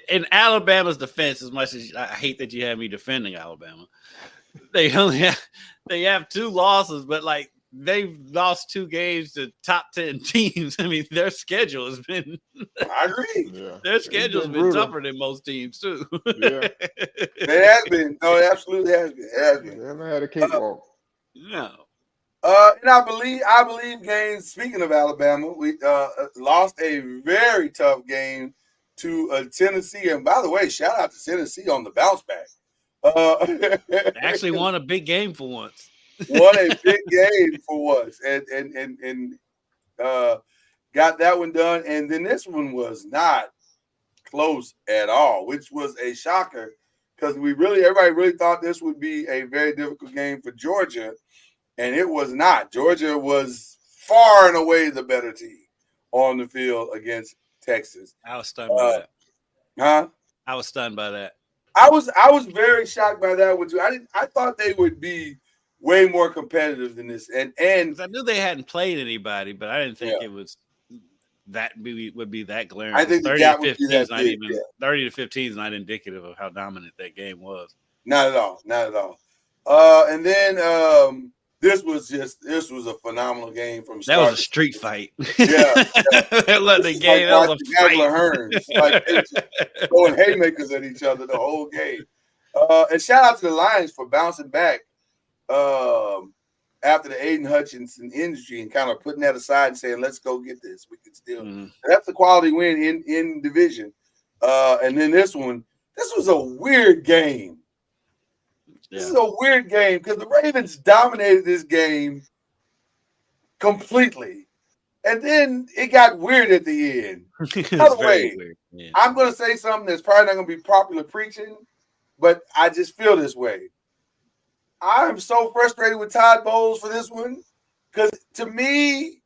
in Alabama's defense, as much as I hate that you have me defending Alabama, they have 2 losses, but like they've lost 2 games to top 10 teams. I mean, their schedule has been. I agree. Yeah. Their schedule's been tougher than most teams too. Yeah, it has been. No, it absolutely has been. It has been. They haven't had a cakewalk. No. And I believe games. Speaking of Alabama, we lost a very tough game to Tennessee. And by the way, shout out to Tennessee on the bounce back. They actually won a big game for once. Won a big game for once, and got that one done. And then this one was not close at all, which was a shocker because everybody really thought this would be a very difficult game for Georgia. And it was not. Georgia was far and away the better team on the field against Texas. I was stunned by that. Huh? I was stunned by that. I was very shocked by that one too. I thought they would be way more competitive than this. And I knew they hadn't played anybody, but I didn't think it was would be that glaring. I think 30 to 15 is not even 30 to 15 is not indicative of how dominant that game was. Not at all. Not at all. And then this was a phenomenal game from start. That was a street fight. Yeah. Let the game. That was a fight. Hearns. Like they just throwing haymakers at each other the whole game. And shout out to the Lions for bouncing back after the Aiden Hutchinson injury and kind of putting that aside and saying, let's go get this. We can still. That's a quality win in division. And then this was a weird game. This is a weird game because the Ravens dominated this game completely. And then it got weird at the end. By the way, I'm going to say something that's probably not going to be popular preaching, but I just feel this way. I'm so frustrated with Todd Bowles for this one because to me,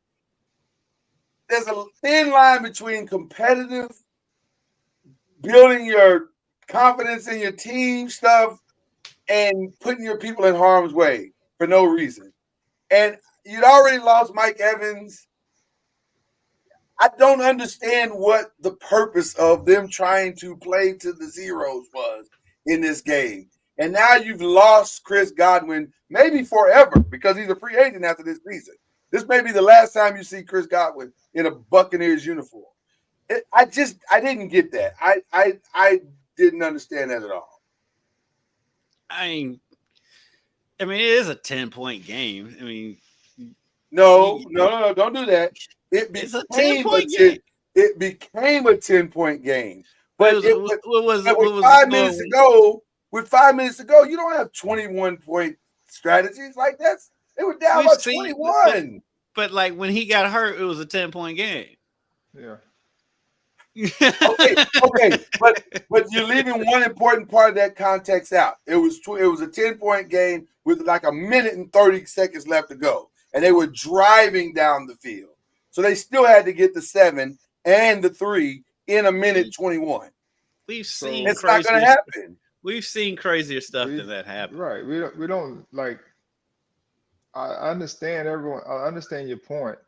there's a thin line between competitive, building your confidence in your team stuff, and putting your people in harm's way for no reason. And you'd already lost Mike Evans. I don't understand what the purpose of them trying to play to the zeros was in this game. And now you've lost Chris Godwin, maybe forever, because he's a free agent after this season. This may be the last time you see Chris Godwin in a Buccaneers uniform. I didn't get that. I didn't understand that at all. I mean, it is a 10-point game. I mean, no, don't do that. It's a 10-point game. It became a 10-point game. But with 5 minutes to go, you don't have 21-point strategies like that. They were down by 21. But like when he got hurt, it was a 10-point game. Yeah. okay, but you're leaving one important part of that context out. It was a 10-point game with like a minute and 30 seconds left to go, and they were driving down the field, so they still had to get the 7 and the 3 in a minute 21. We've seen it's not going to happen. We've seen crazier stuff than that happen. Right. We don't like. I understand everyone. I understand your point.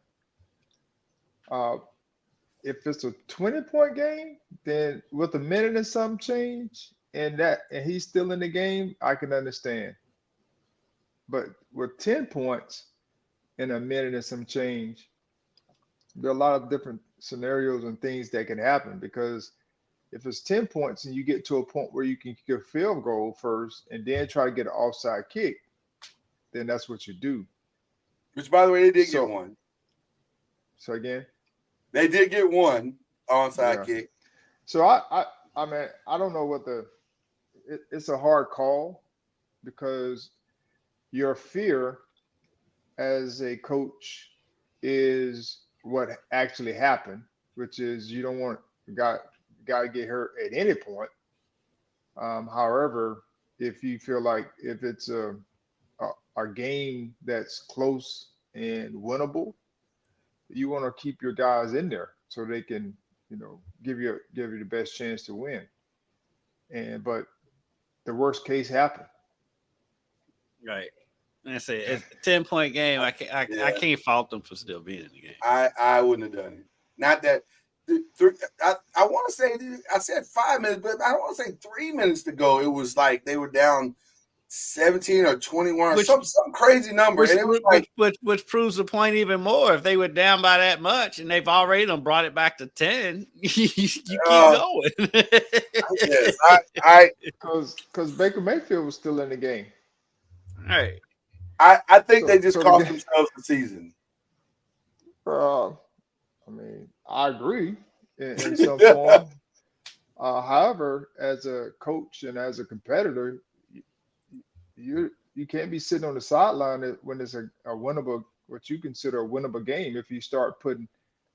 If it's a 20-point game, then with a minute and some change, and he's still in the game, I can understand. But with 10 points in a minute and some change, there are a lot of different scenarios and things that can happen. Because if it's 10 points and you get to a point where you can kick a field goal first and then try to get an offside kick, then that's what you do. Which, by the way, they did get one. So again. They did get one onside kick. So I mean, I don't know what it's a hard call because your fear as a coach is what actually happened, which is you don't want guy to get hurt at any point. However, if you feel like if it's a game that's close and winnable, you want to keep your guys in there so they can, give you the best chance to win. But the worst case happened. Right. And I say it's a 10-point game. I can't fault them for still being in the game. I wouldn't have done it. Not that. I want to say I said 5 minutes, but I don't want to say 3 minutes to go. It was like they were down 17 or 21 or some crazy number, and it was like which proves the point even more. If they were down by that much and they've already done brought it back to 10, you keep going. Yes, because Baker Mayfield was still in the game. Right. I think they just cost themselves the season. I mean, I agree in some form. However, as a coach and as a competitor, you can't be sitting on the sideline when it's a winnable, what you consider a winnable game. If you start putting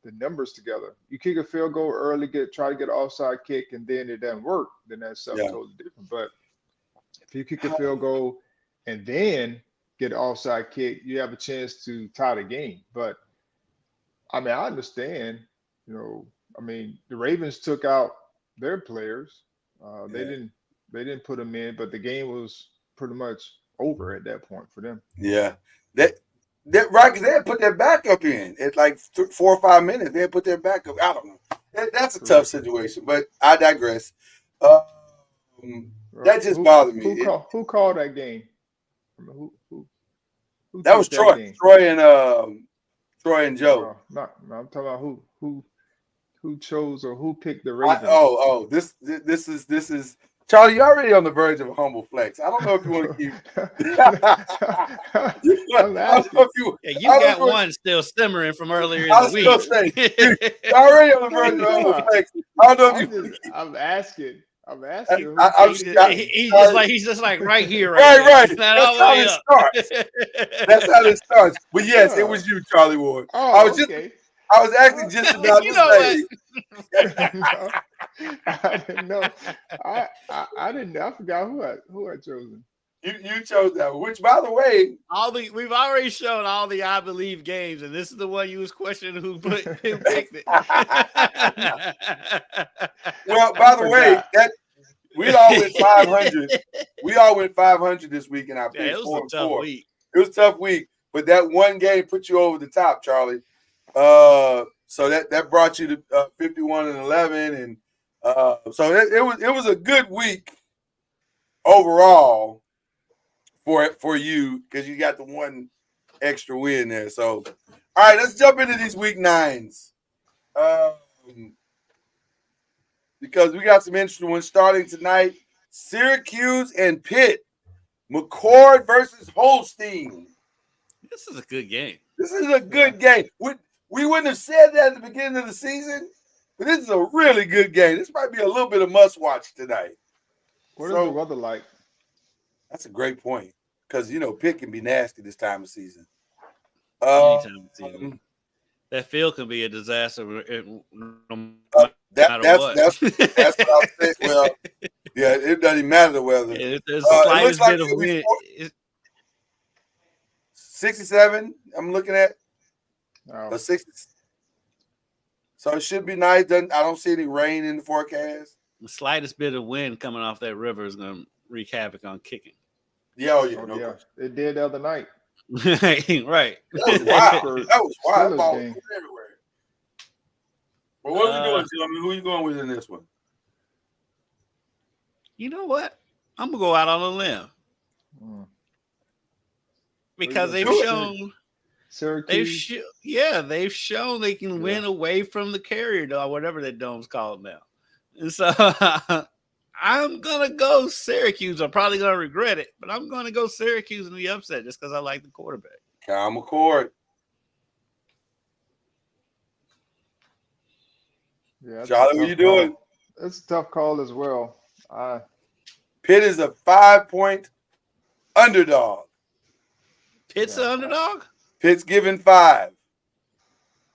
the numbers together, you kick a field goal early, try to get an offside kick, and then it doesn't work, then that's something totally different. But if you kick a field goal and then get an offside kick, you have a chance to tie the game. But I mean, I understand, the Ravens took out their players. They didn't put them in, but the game was pretty much over at that point for them. Yeah. That right, because they had put their backup in at like 4 or 5 minutes. They had put their backup. I don't know. That's a tough situation, but I digress. That just bothered me. Who called that game? Who that was Troy. Game? Troy and Joe. No, I'm talking about who chose or who picked the Ravens. This is Charlie. You're already on the verge of a humble flex. I don't know if you want to keep. You got one still simmering from earlier in the week. You're already on the verge of a humble flex. I don't know if you. I'm asking. He's just like right here. Right. That's how it starts. That's how it starts. But yes, it was you, Charlie Ward. Oh, okay. I was actually just about to say. I didn't know. I didn't know. I forgot who I chosen. You chose that one, which, by the way, we've already shown all the I Believe games, and this is the one you was questioning who picked it. Well, by the way, we all went 500. We all went 500 this week in our picks. It was a tough week. It was a tough week, but that one game put you over the top, Charlie. So that brought you to 51-11, and so it was a good week overall for you because you got the one extra win there. So, all right, let's jump into these week 9s. Because we got some interesting ones starting tonight. Syracuse and Pitt. McCord versus Holstein. This is a good game. This is a good game. We wouldn't have said that at the beginning of the season, but this is a really good game. This might be a little bit of must-watch tonight. What is the weather like? That's a great point because, Pitt can be nasty this time of season. Anytime of season. That field can be a disaster. That's what I'm saying. Well, yeah, it doesn't matter the weather. There's the slightest bit of wind. 67, I'm looking at. Oh. 60. So it should be nice. I don't see any rain in the forecast. The slightest bit of wind coming off that river is going to wreak havoc on kicking. Yeah, it did the other night. Right. That was wild. Ball everywhere. Well, what are we doing, gentlemen? Who are you going with in this one? You know what? I'm going to go out on a limb. Because they've shown Syracuse. They've shown they can win away from the carrier dome, whatever that dome's called now. And so I'm gonna go Syracuse. I'm probably gonna regret it, but I'm gonna go Syracuse in the upset just because I like the quarterback. Kyle McCord. Yeah, Charlie, what are you doing? It's a tough call as well. Pitt is a 5-point underdog. Pitt's an underdog? Pitt's given 5.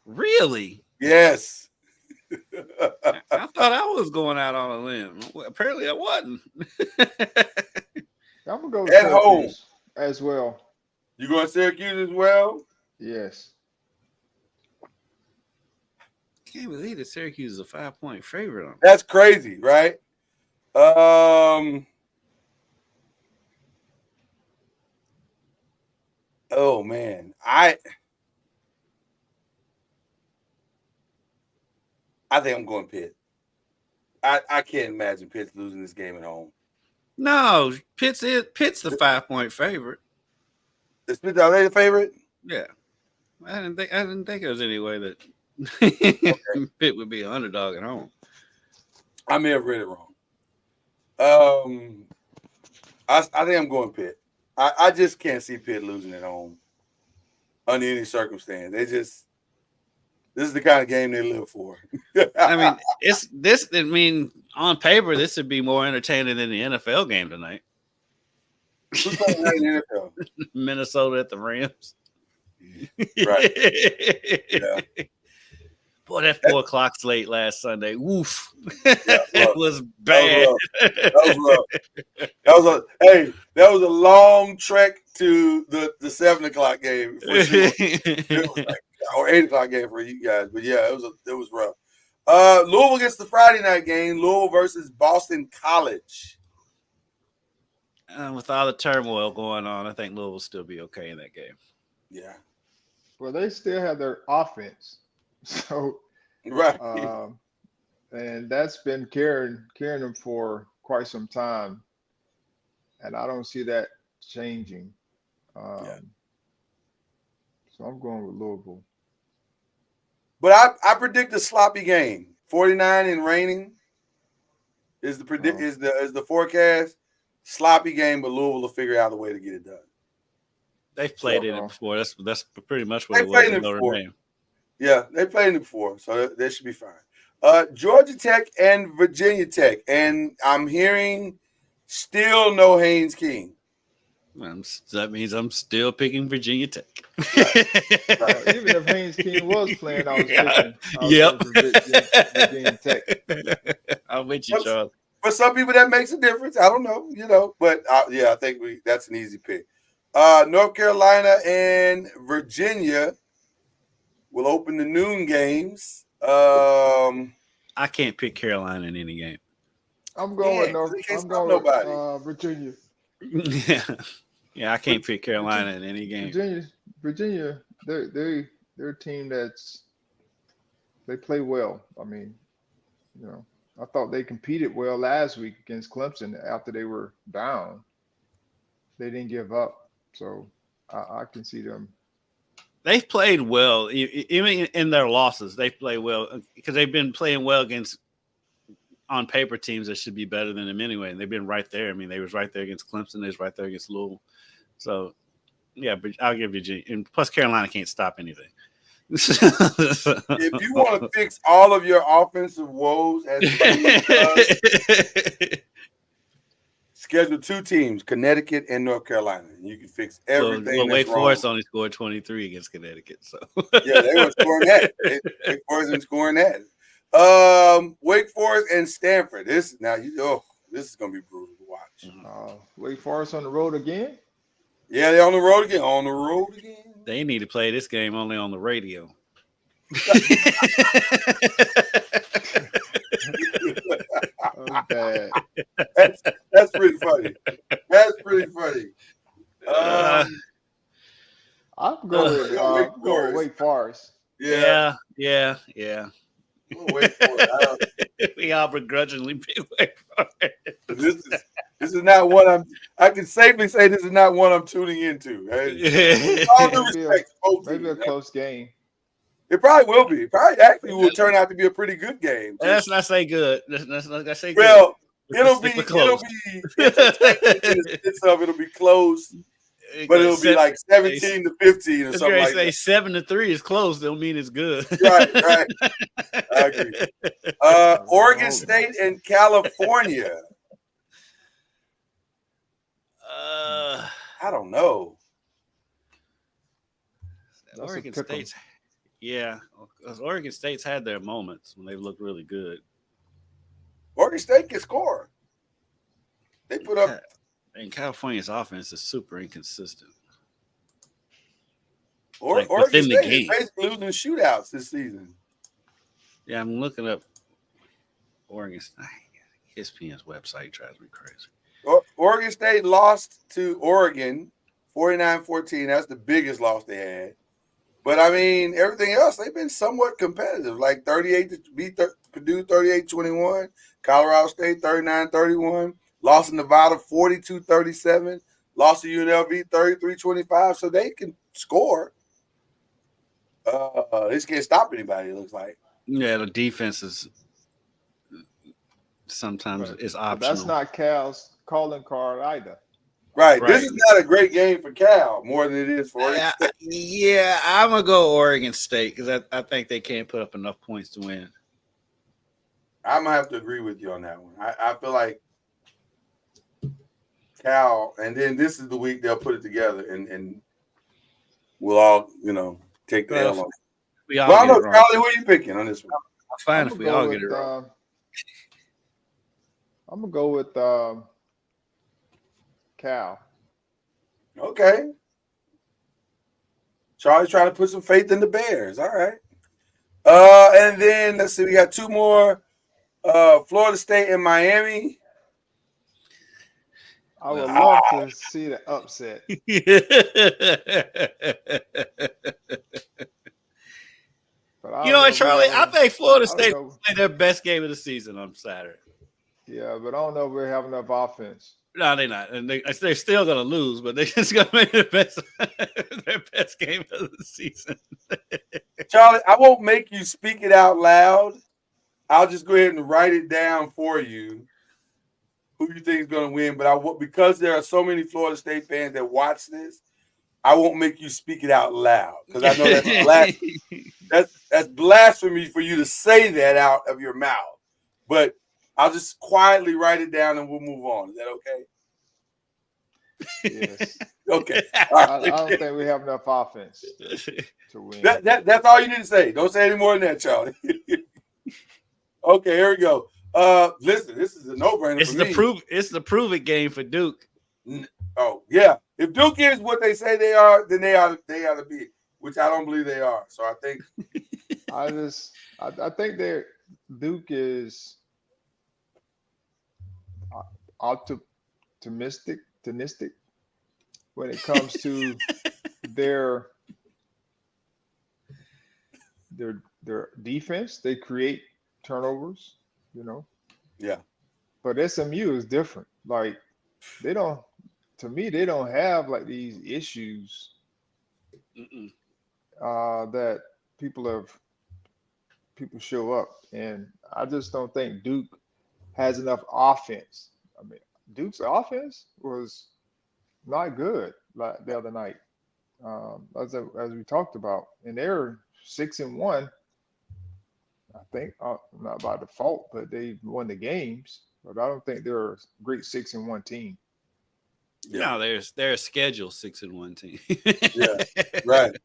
Really? Yes. I thought I was going out on a limb. Well, apparently, I wasn't. I'm gonna go with At home. Syracuse as well. You going to Syracuse as well? Yes. Can't believe that Syracuse is a 5-point favorite on. That's crazy, right? Oh man, I think I'm going Pitt. I can't imagine Pitt losing this game at home. No, Pitt's the 5-point favorite. Is Pitt are they the favorite? Yeah, I didn't think there was any way that Pitt would be an underdog at home. I may have read it wrong. I think I'm going Pitt. I just can't see Pitt losing at home under any circumstance. This is the kind of game they live for. I mean, I mean, on paper, this would be more entertaining than the NFL game tonight. Who's playing tonight in the NFL? Minnesota at the Rams. Right. Yeah. Boy, that 4:00 slate last Sunday. Woof. Yeah, It was bad. That was a long trek to the 7:00 game for sure. It was like, or 8:00 game for you guys. But yeah, it was rough. Louisville gets the Friday night game. Louisville versus Boston College. With all the turmoil going on, I think Louisville will still be okay in that game. Yeah. Well, they still have their offense, so Right. and that's been carrying them for quite some time, and I don't see that changing. Yeah. So I'm going with Louisville. But I predict a sloppy game. 49 and raining is the forecast. Sloppy game, but Louisville will figure out a way to get it done. They've played in it before. That's pretty much what They it was played in it Notre before. Dame. Yeah, they played it before, so they should be fine. Georgia Tech and Virginia Tech, and I'm hearing still no Haynes King. That means I'm still picking Virginia Tech. Even if Haynes King was playing, I was picking. Yep. Virginia Tech. I'm with you, Charles. For some people, that makes a difference. I don't know, but I think that's an easy pick. North Carolina and Virginia will open the noon games. I can't pick Carolina in any game. I'm going with Virginia. Yeah, I can't pick Carolina in any game. Virginia, they're a team they play well. I mean, I thought they competed well last week against Clemson after they were down. They didn't give up, so I can see them. They've played well, even in their losses. They play well because they've been playing well against on paper teams that should be better than them anyway. And they've been right there. I mean, they was right there against Clemson. They was right there against Louisville. So, yeah, but I'll give Virginia. And plus, Carolina can't stop anything. If you want to fix all of your offensive woes, as schedule 2 teams, Connecticut and North Carolina. You can fix everything. Well, Wake Forest only scored 23 against Connecticut. So yeah, they were scoring that. Wake Forest and scoring that. Wake Forest and Stanford. This is going to be brutal to watch. Wake Forest on the road again? Yeah, they're on the road again. They need to play this game only on the radio. Bad. That's pretty funny. I'm going with Wake Forest. Yeah. Wake Forest. We all begrudgingly pick Wake Forest. This is not one I can safely say this is not one I'm tuning into. Right? All due respect, maybe a close game. It probably will be. It probably actually will turn out to be a pretty good game. Let's not say good. Let's say well, good. It'll be close, but it'll be like 17-15 or something like that. 7-3 is close. Don't mean it's good. Right. I agree. Oregon State and California. I don't know. Oregon State's. Yeah, 'cause Oregon State's had their moments when they've looked really good. Oregon State can score. They put up. And California's offense is super inconsistent. Oregon within the State is game. basically losing shootouts this season. Yeah, I'm looking up Oregon State. ESPN's website drives me crazy. Oregon State lost to Oregon 49-14. That's the biggest loss they had. But, I mean, everything else, they've been somewhat competitive. Like 38 to beat Purdue 38-21, Colorado State 39-31, lost to Nevada 42-37, lost to UNLV 33-25. So they can score. They just can't stop anybody, it looks like. Yeah, the defense is sometimes is optional. But that's not Cal's calling card either. Right. This is not a great game for Cal more than it is for Oregon State. Yeah, I'm going to go Oregon State because I think they can't put up enough points to win. I'm going to have to agree with you on that one. I feel like Cal, and then this is the week they'll put it together and we'll all, take the L on it. Well, I don't know, Charlie, who are you picking on this one? I'm fine if we all get it wrong. I'm going to go with Cal. Okay. Charlie's trying to put some faith in the Bears. All right. And then let's see, we got two more. Florida State and Miami. I would love to see the upset. You know what, Charlie? I think Florida State will play their best game of the season on Saturday. Yeah, but I don't know if we have enough offense. No, they're not. And they're still going to lose, but they're just going to make their best game of the season. Charlie, I won't make you speak it out loud. I'll just go ahead and write it down for you who you think is going to win. But because there are so many Florida State fans that watch this, I won't make you speak it out loud because I know that's blasphemy for you to say that out of your mouth. But I'll just quietly write it down and we'll move on. Is that okay? Yes. Okay. I don't think we have enough offense to win. That's all you need to say. Don't say any more than that, Charlie. Okay, here we go. Listen, this is a no-brainer for me. It's the prove it game for Duke. Oh, yeah. If Duke is what they say they are, then they ought to be, which I don't believe they are. So I think I think that Duke is optimistic when it comes to their defense. They create turnovers, Yeah. But SMU is different. Like they don't have like these issues that people show up, and I just don't think Duke has enough offense. I mean, Duke's offense was not good like the other night, as we talked about, and they're 6-1. I think not by default, but they won the games. But I don't think they're a great 6-1 team. Yeah. No, they're a scheduled 6-1 team. Yeah, right.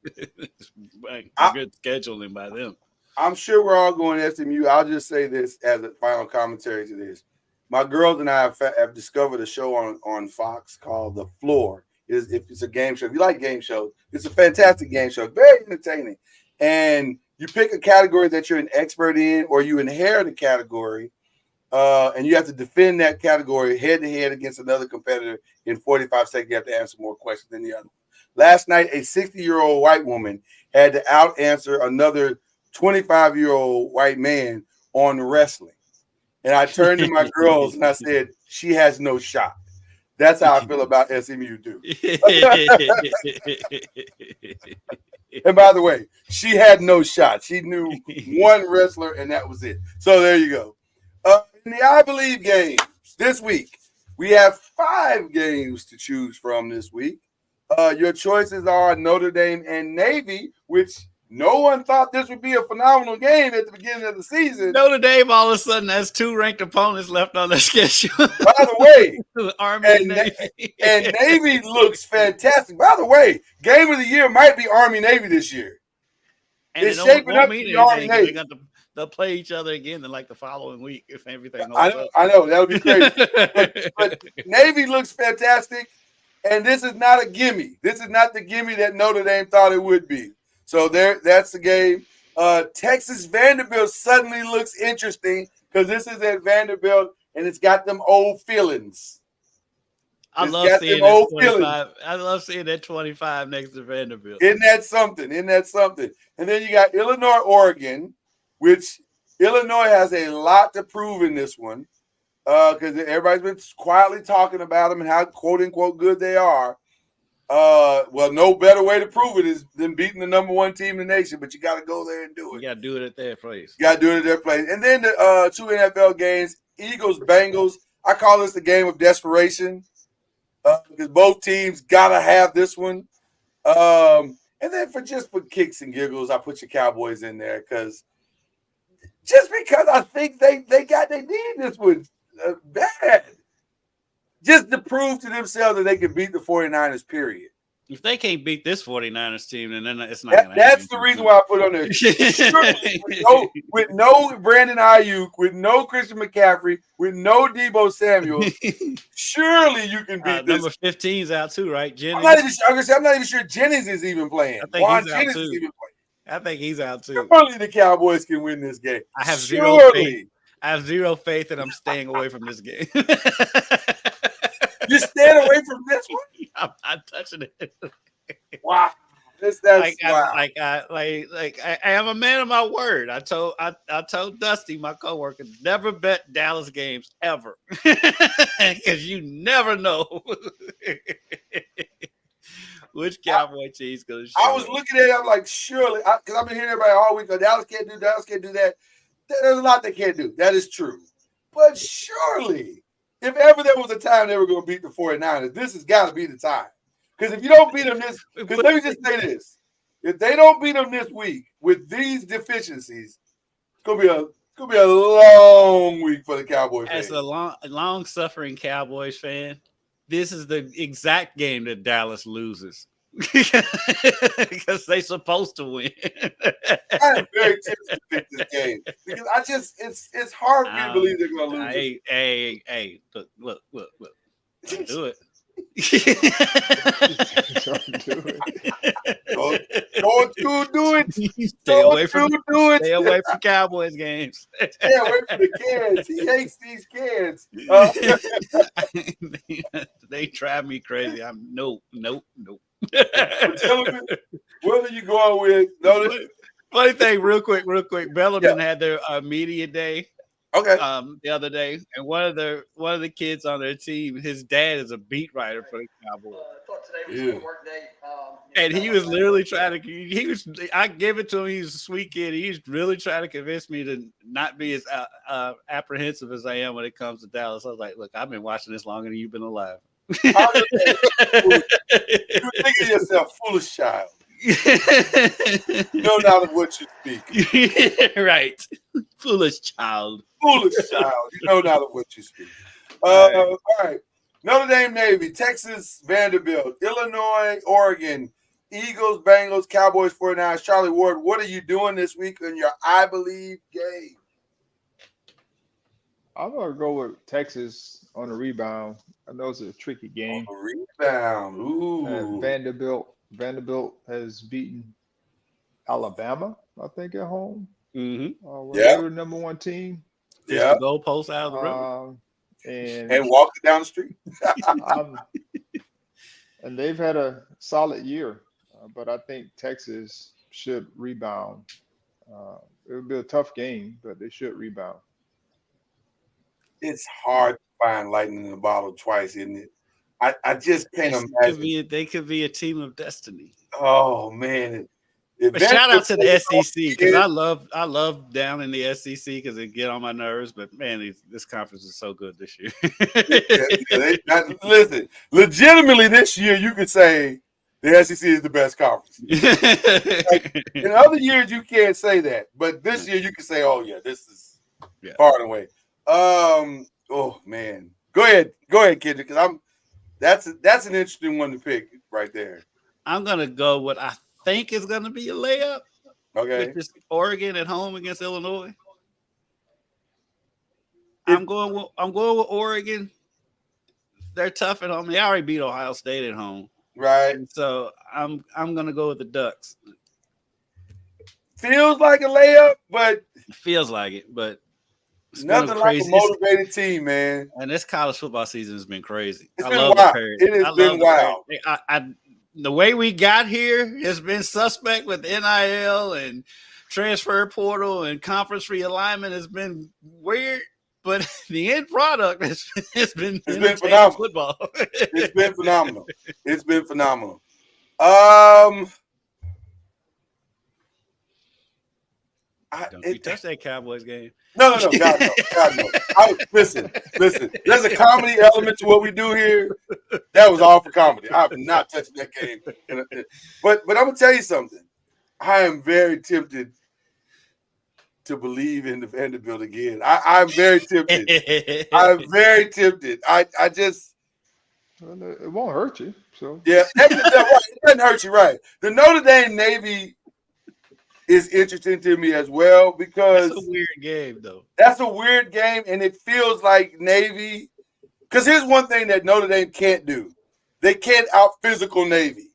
Good scheduling by them. I'm sure we're all going SMU. I'll just say this as a final commentary to this. My girls and I have discovered a show on Fox called The Floor. It's a game show. If you like game shows, it's a fantastic game show. Very entertaining. And you pick a category that you're an expert in, or you inherit a category, and you have to defend that category head-to-head against another competitor in 45 seconds. You have to answer more questions than the other. Last night, a 60-year-old white woman had to out-answer another 25-year-old white man on wrestling. And I turned to my girls and I said, she has no shot. That's how I feel about SMU too. And by the way, she had no shot. She knew one wrestler and that was it. So there you go. In the I Believe games this week, we have 5 games to choose from this week. Your choices are Notre Dame and Navy, which no one thought this would be a phenomenal game at the beginning of the season. Notre Dame all of a sudden has 2 ranked opponents left on their schedule. By the way, Army and Navy. And Navy looks fantastic. By the way, game of the year might be Army Navy this year. And It's it shaping won't up mean to be hard anything. and They're eight. going to they'll play each other again in like the following week if everything I holds know, that would be crazy. up. but Navy looks fantastic, and this is not a gimme. This is not the gimme that Notre Dame thought it would be. So that's the game. Texas Vanderbilt suddenly looks interesting because this is at Vanderbilt, and it's got them old feelings. I It's love got seeing them that old 25. feelings. I love seeing that 25 next to Vanderbilt. Isn't that something? Isn't that something? And then you got Illinois, Oregon, which Illinois has a lot to prove in this one because everybody's been quietly talking about them and how quote unquote good they are. Well, no better way to prove it is than beating the number one team in the nation, but you got to go there and do it. You got to do it at their place. You got to do it at their place. And then the two NFL games, Eagles, Bengals. I call this the game of desperation because both teams got to have this one. And then for kicks and giggles, I put your Cowboys in there because I think they need this one bad. Just to prove to themselves that they can beat the 49ers, period. If they can't beat this 49ers team, then it's not going to happen. That's the reason why I put on there. Sure, with no Brandon Ayuk, with no Christian McCaffrey, with no Deebo Samuel, surely you can beat this. Number 15's out too, right? Jennings. I'm not even sure Jennings is even playing. I think Juan he's out Jennings too. is even playing. I think he's out too. Surely the Cowboys can win this game. I have surely. zero faith, and I'm staying away from this game. You staying away from this one? I'm not touching it. Wow. I am a man of my word. I told Dusty, my coworker, never bet Dallas games ever, because you never know which Cowboy team's going to show. I was looking at it. I'm like, surely, because I've been hearing everybody all week. Dallas can't do that. There's a lot they can't do. That is true. But surely, if ever there was a time they were going to beat the 49ers, this has got to be the time. Because if you don't beat them because let me just say this. If they don't beat them this week with these deficiencies, it's going to be a long week for the Cowboys. As a long-suffering Cowboys fan, this is the exact game that Dallas loses. Because they're supposed to win. I am very tempted to pick this game because it's hard for me to believe they're going to lose. Hey, look. Don't do it. Don't you do it. Stay away from Cowboys games. Stay away from the kids. He hates these kids. They drive me crazy. I'm nope. Gentlemen, what are you going with? No, funny thing, real quick. Bellarmine had their media day. Okay. The other day, and one of the kids on their team, his dad is a beat writer for the Cowboys. And he was literally trying to. I give it to him. He's a sweet kid. He's really trying to convince me to not be as apprehensive as I am when it comes to Dallas. I was like, look, I've been watching this longer than you've been alive. You think of yourself, foolish child. No doubt of what you speak. Right. Foolish child. You know not of what you speak. All right. Notre Dame, Navy, Texas, Vanderbilt, Illinois, Oregon, Eagles, Bengals, Cowboys, 49ers. Charlie Ward, what are you doing this week in your I Believe game? I'm going to go with Texas on a rebound. I know it's a tricky game. On a rebound. Ooh. Vanderbilt has beaten Alabama, I think, at home. Mm-hmm. They were the number one team. Yeah. The goalpost out of the road. And walked it down the street. And they've had a solid year, but I think Texas should rebound. It'll be a tough game, but they should rebound. It's hard to find lightning in the bottle twice, isn't it? I just can't imagine. They could be a team of destiny. Oh man! But shout out to the SEC because I love down in the SEC because it get on my nerves. But man, this conference is so good this year. Listen, legitimately this year you could say the SEC is the best conference. Like, in other years you can't say that, but this year you can say, "Oh yeah, this is far and away." Oh man, go ahead, kid, because that's an interesting one to pick right there. I'm gonna go what I think is gonna be a layup. Okay. which is Oregon at home against Illinois. If- I'm going with Oregon. They're tough at home. They already beat Ohio State at home. Right. And so I'm gonna go with the Ducks. Feels like a layup, but It feels like it, but it's been nothing a like a crazy motivated team, man. and this college football season has been crazy. It's I been love wild. the parity. It has I been love the wild. parity. The way we got here has been suspect with NIL and transfer portal and conference realignment has been weird, but the end product has been been entertaining phenomenal. football. It's been phenomenal. It's been phenomenal. Don't you touch that Cowboys game. No, God no, God no. Listen. There's a comedy element to what we do here. That was all for comedy. I'm not touching that game. But I'm gonna tell you something. I am very tempted to believe in the Vanderbilt again. I'm very tempted. I'm very tempted. I just Well, it won't hurt you. So yeah, it doesn't hurt you, right? The Notre Dame Navy is interesting to me as well because That's a weird game, though. that's a weird game, and it feels like Navy. Because here's one thing that Notre Dame can't do: they can't out physical Navy.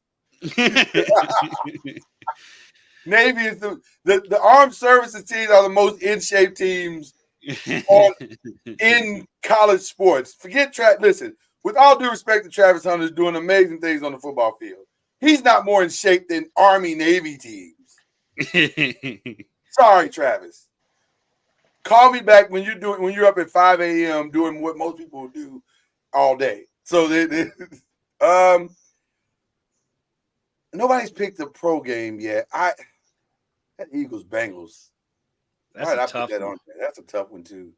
Navy is the armed services teams are the most in shape teams in college sports. Forget listen, with all due respect to Travis Hunter's doing amazing things on the football field, he's not more in shape than Army Navy teams. Sorry, Travis. Call me back when you're up at 5 a.m. doing what most people do all day. So nobody's picked a pro game yet. That Eagles Bengals. That's All right, a I tough put that one. on there. That's a tough one too.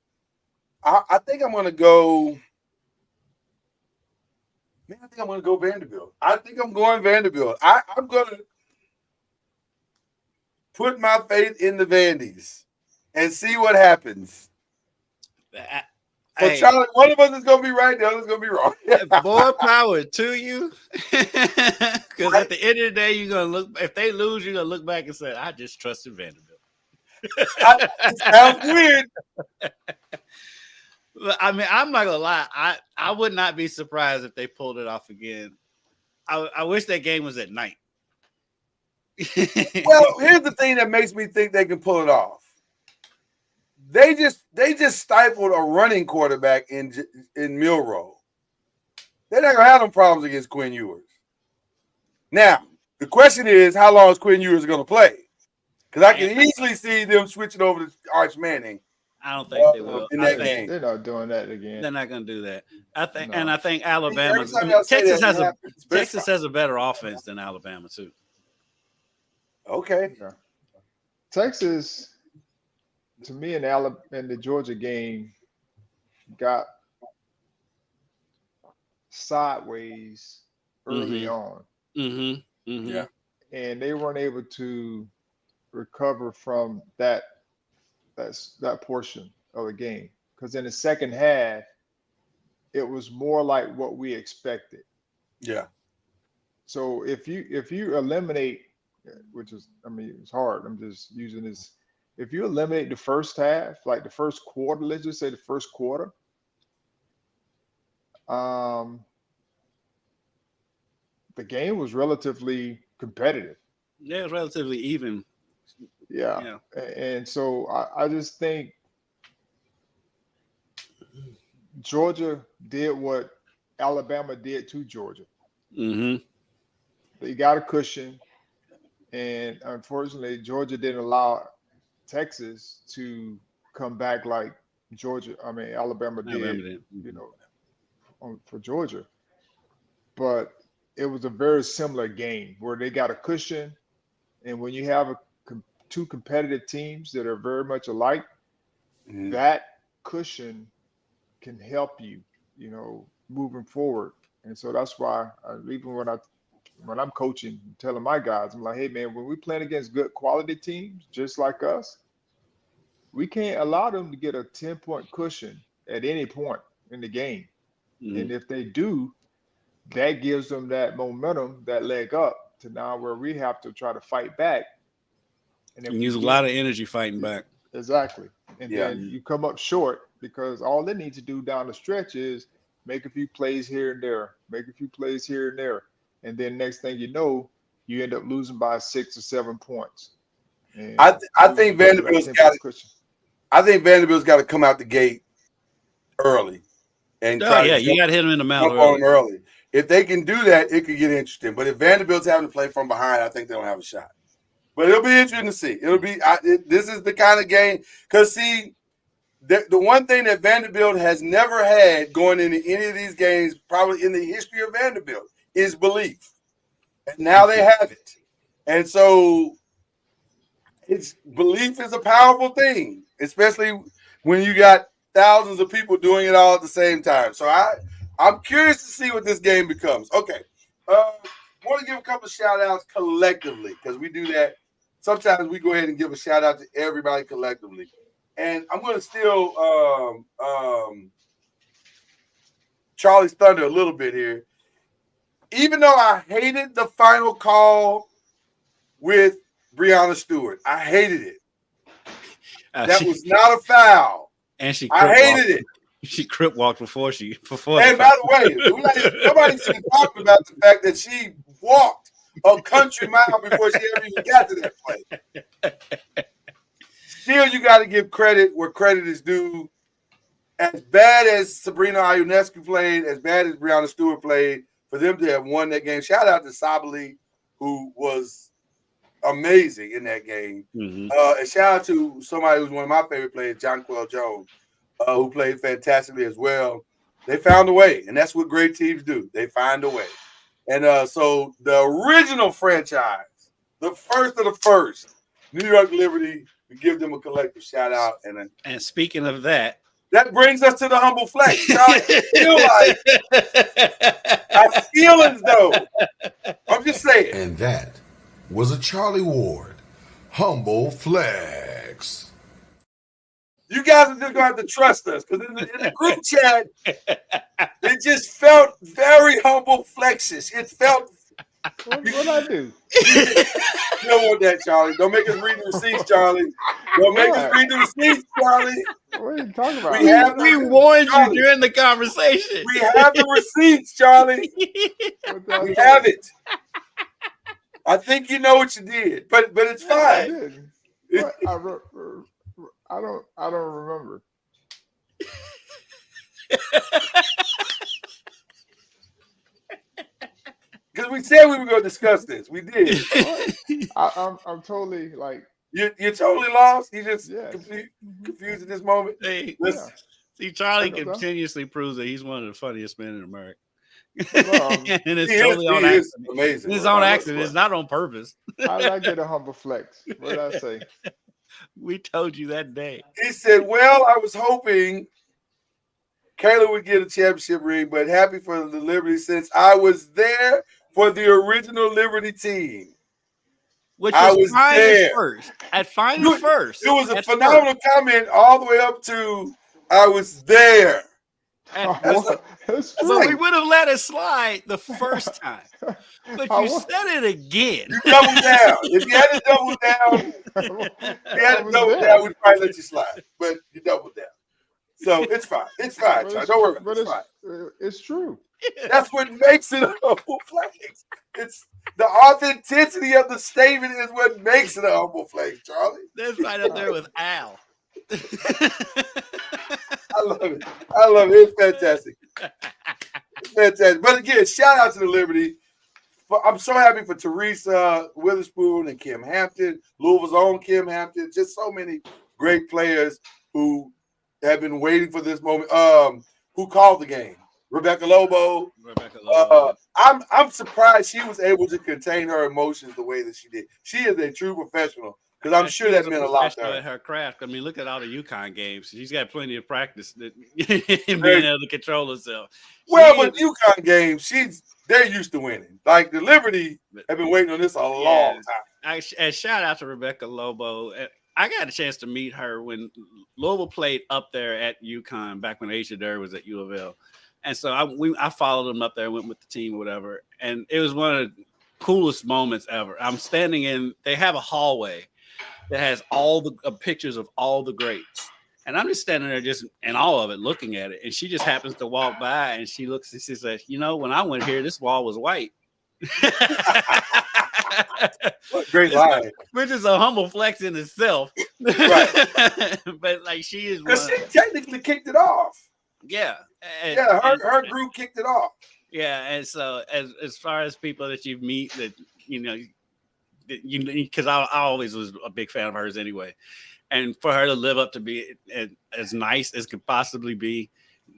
I think I'm gonna go. Man, I think I'm gonna go Vanderbilt. I think I'm going Vanderbilt. I'm gonna put my faith in the Vandies and see what happens. So Hey, Charlie, one of us is gonna be right, the other's gonna be wrong. more power to you. Because at the end of the day, you're gonna look. If they lose, you're gonna look back and say, "I just trusted Vanderbilt." It sounds weird. I mean, I'm not gonna lie. I would not be surprised if they pulled it off again. I wish that game was at night. Well, here's the thing that makes me think they can pull it off. They just stifled a running quarterback in Milroe. They're not gonna have them problems against Quinn Ewers. Now, the question is, how long is Quinn Ewers going to play? Because I can easily see them switching over to Arch Manning. I don't think they will. In I that think game. they're not doing that again. they're not going to do that. I think, No. and I think Alabama. Every time y'all say Texas that, has it a happens. Texas has a better offense than Alabama too. Okay. Yeah. Texas, to me, in the Georgia game, got sideways early on, Mm-hmm. Mm-hmm. Yeah. and they weren't able to recover from that portion of the game. Because in the second half, it was more like what we expected. Yeah. So if you eliminate, which is, I mean, it's hard. I'm just using this. If you eliminate the first half, like the first quarter, let's just say the first quarter, the game was relatively competitive. Yeah, it's relatively even. Yeah. And so I just think Georgia did what Alabama did to Georgia. Mm-hmm. They got a cushion, and unfortunately, Georgia didn't allow Texas to come back like Alabama did. You know, for Georgia. But it was a very similar game where they got a cushion, and when you have two competitive teams that are very much alike, that cushion can help you, you know, moving forward. And so that's why even when I'm coaching, telling my guys, I'm like, hey man, when we playing against good quality teams just like us, we can't allow them to get a 10-point cushion at any point in the game. Mm-hmm. And if they do, that gives them that momentum, that leg up to now where we have to try to fight back And if You we use a get- lot of energy fighting back. Exactly. And Yeah. then you come up short because all they need to do down the stretch is make a few plays here and there, make a few plays here and there. And then next thing you know, you end up losing by 6 or 7 points. And I think losing by Vanderbilt's 10 got point it. cushion. I think Vanderbilt's got to come out the gate early and Oh try yeah, to you got to hit him in the mouth jump on early. them early. If they can do that, it could get interesting. But if Vanderbilt's having to play from behind, I think they don't have a shot. But it'll be interesting to see. It'll be this is the kind of game because see, the one thing that Vanderbilt has never had going into any of these games, probably in the history of Vanderbilt, is belief. And now they have it. And so it's belief is a powerful thing, especially when you got thousands of people doing it all at the same time. So I'm curious to see what this game becomes. Okay. Want to give a couple of shout outs collectively because we do that. Sometimes we go ahead and give a shout out to everybody collectively. And I'm going to steal Charlie's thunder a little bit here. Even though I hated the final call with Breonna Stewart, I hated it. That was not a foul. And she I hated it. She crip walked before. And by the way, nobody should have talked about the fact that she walked a country mile before she ever even got to that play. Still, you got to give credit where credit is due. As bad as Sabrina Ionescu played, as bad as Breonna Stewart played, for them to have won that game. Shout out to Sabali, who was amazing in that game. Mm-hmm. And shout out to somebody who's one of my favorite players, Jonquel Jones, who played fantastically as well. They found a way, and that's what great teams do. They find a way. And so the original franchise, the first of the first, New York Liberty, we give them a collective shout out. And speaking of that brings us to the humble flex. I feel as though, I'm just saying. And that was a Charlie Ward humble flex. You guys are just going to have to trust us because in the group chat, it just felt very humble flexes. It felt. What'd I do? You don't want that, Charlie. Don't make us read the receipts, Charlie. Don't make us read the receipts, Charlie. What are you talking about? we warned you during the conversation. We have the receipts, Charlie. We have it. I think you know what you did, but it's fine. I don't remember. Because we said we were going to discuss this. We did. I'm totally like. You're totally lost. You just Yes. confused at this moment. Hey, Listen, see, Charlie I know that. continuously proves that he's one of the funniest men in America. Well, And it's he totally on is accident. amazing. It's on accident. It's not on purpose. I get a humble flex. What did I say? We told you that day. He said, well, I was hoping Kayla would get a championship ring, but happy for the Liberty since I was there for the original Liberty team. Which I was was fine there. at first. At fine at first. It was a At phenomenal comment all the way up to I was there. first. That's Well, we true. would have let it slide the first time. But I you was- said it again. You doubled down. If you had to double down, we'd probably let you slide. But you doubled down. So it's fine. It's fine, But Charlie. it's- Don't worry about but it. It's fine. it's true. That's what makes it a humble flex. It's the authenticity of the statement is what makes it a humble flex, Charlie. That's right up there with Al. I love it. I love it. It's fantastic. It's fantastic. But again, shout out to the Liberty. I'm so happy for Teresa Witherspoon and Kim Hampton, Louisville's own Kim Hampton. Just so many great players who have been waiting for this moment. Who called the game? Rebecca Lobo. I'm surprised she was able to contain her emotions the way that she did. She is a true professional because I'm sure that meant a lot to her. At her craft. I mean, look at all the UConn games. She's got plenty of practice in being able to control herself. But UConn games, they're used to winning. Like the Liberty have been waiting on this a long time. And shout out to Rebecca Lobo. I got a chance to meet her when Louisville played up there at UConn back when Asia Durr was at U of L. And so I followed them up there, went with the team or whatever. And it was one of the coolest moments ever. I'm standing they have a hallway. that has all the pictures of all the greats. And I'm just standing there just in all of it, looking at it. And she just happens to walk by and she looks and she says, you know, when I went here, this wall was white. What a great line. Which is a humble flex in itself. Right. But like she is Because she technically kicked it off. Yeah. Her group kicked it off. Yeah. And so as far as people that you meet that, you know, because I always was a big fan of hers anyway. And for her to live up to be as nice as could possibly be,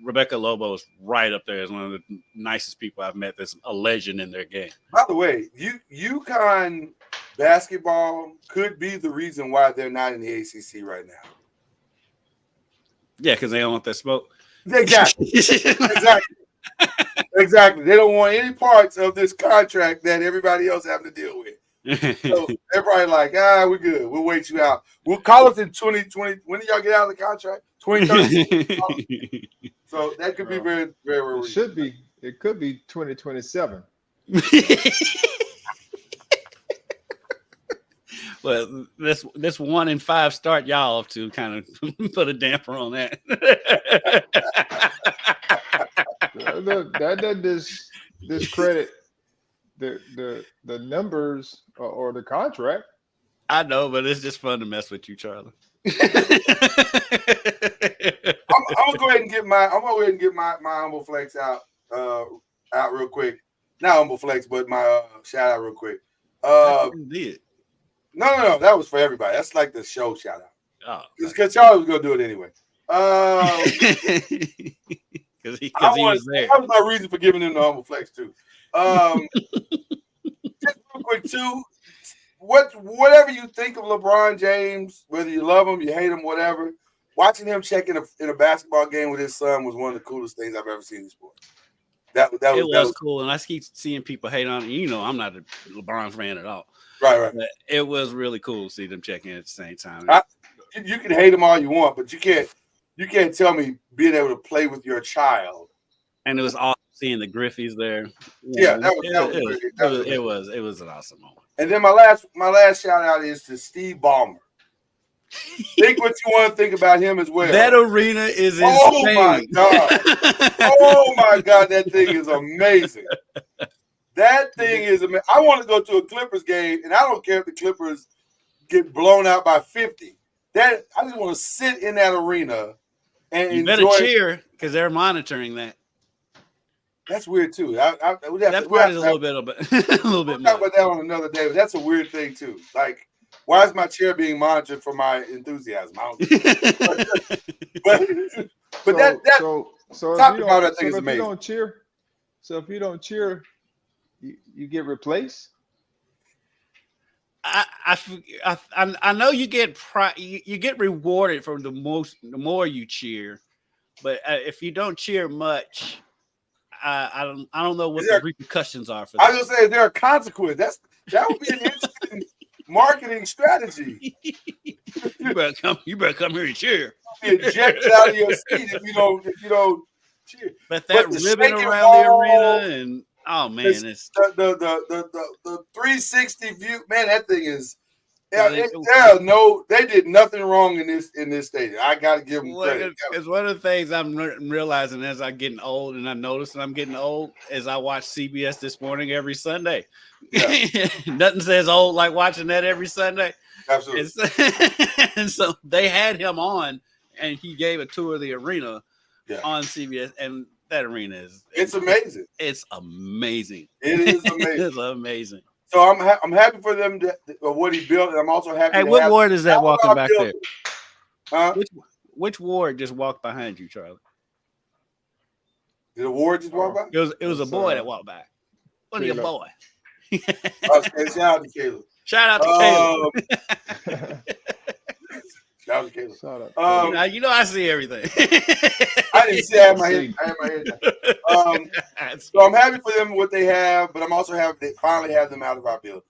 Rebecca Lobo is right up there as one of the nicest people I've met. That's a legend in their game. By the way, UConn basketball could be the reason why they're not in the ACC right now. Yeah, because they don't want that smoke. Exactly. Exactly. They don't want any parts of this contract that everybody else having to deal with. So they're probably like, we're good. We'll wait you out. We'll call us in 2020. When do y'all get out of the contract? 2030. So that could be very, very. It should be. It could be 2027. Well, this 1 and 5 start y'all off to kind of put a damper on that. That doesn't discredit the numbers or the contract. I know, but it's just fun to mess with you, Charlie. I'm gonna go ahead and get my humble flex out real quick. Not humble flex, but my shout out real quick. Did. No, that was for everybody. That's like the show shout out. Oh, because Charlie was gonna do it anyway. Because he was there. That was my reason for giving him the humble flex too. Just real quick too. Whatever you think of LeBron James, whether you love him, you hate him, whatever, watching him check in a basketball game with his son was one of the coolest things I've ever seen in sports. That was cool, and I keep seeing people hate on it. You know, I'm not a LeBron fan at all. Right. But it was really cool to see them check in at the same time. You can hate him all you want, but you can't tell me being able to play with your child. And it was awesome seeing the Griffies there. Yeah, it was an awesome moment. And then my last shout out is to Steve Ballmer. Think what you want to think about him as well. That arena is insane. Oh my god! Oh my god, that thing is amazing. That thing is amazing. I want to go to a Clippers game, and I don't care if the Clippers get blown out by 50. I just want to sit in that arena and you better cheer because they're monitoring that. That's weird too. That part is a little bit more. Talk about that on another day, but that's a weird thing too. Like, why is my chair being monitored for my enthusiasm? But talk about that thing is amazing. If you don't cheer, you get replaced. I know you get rewarded for the more you cheer, but if you don't cheer much, I don't know what the repercussions are for that. I was gonna say, is there a consequence? That would be an interesting marketing strategy. You better come here and cheer. You ejected out of your seat if you don't cheer. But that ribbon around the arena and oh man, it's the 360 view. Man, that thing is. They did nothing wrong in this stadium. I got to give them credit. It's one of the things I'm realizing as I'm getting old, and I notice that I'm getting old as I watch CBS This Morning every Sunday. Yeah. Nothing says old like watching that every Sunday. Absolutely. And so they had him on, and he gave a tour of the arena on CBS, and that arena it's amazing. It's amazing. It is amazing. It's amazing. So I'm happy for them what he built. And I'm also happy. Hey, what ward is that walking back there? Huh? Which ward just walked behind you, Charlie? Did a ward just walk by? It was a boy that walked by. What are you, boy? Shout out to Caleb. Shout out to Caleb. Shout out to Caleb. Shout out. You know I see everything. I didn't see. I had my head down. So I'm happy for them what they have, but I'm also happy they finally have them out of our building.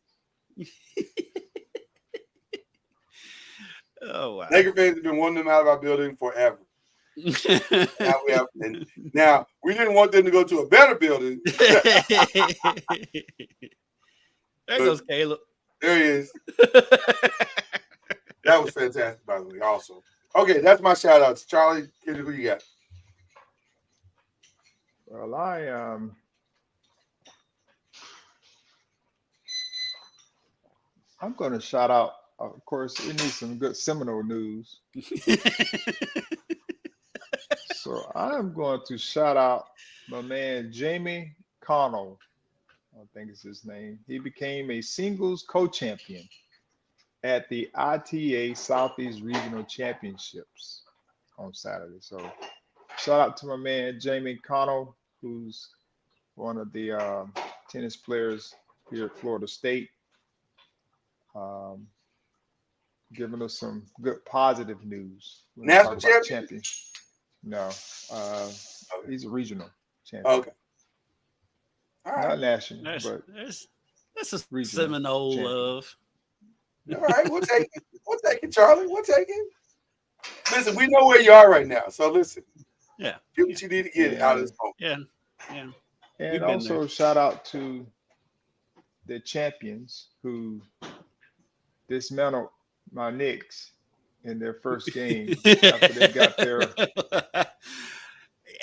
Oh wow! Laker fans have been wanting them out of our building forever. Now we didn't want them to go to a better building. There goes Caleb. There he is. That was fantastic, by the way. Also, okay, that's my shout outs. Charlie, who you got? Well, I'm going to shout out. Of course, we need some good Seminole news. So I'm going to shout out my man Jamie Connell. I think it's his name. He became a singles co-champion at the ITA Southeast Regional Championships on Saturday. So shout out to my man Jamie Connell, who's one of the tennis players here at Florida State. Giving us some good positive news. National champion? No, he's a regional champion. Okay. All right. Not national, but that's a regional Seminole champion. love. All right, we'll take it. We'll take it, Charlie. We'll take it. Listen, we know where you are right now. So listen. Yeah. Get what you need to get out of this moment. Yeah. And also shout out to the champions who dismantled my Knicks in their first game after they got their.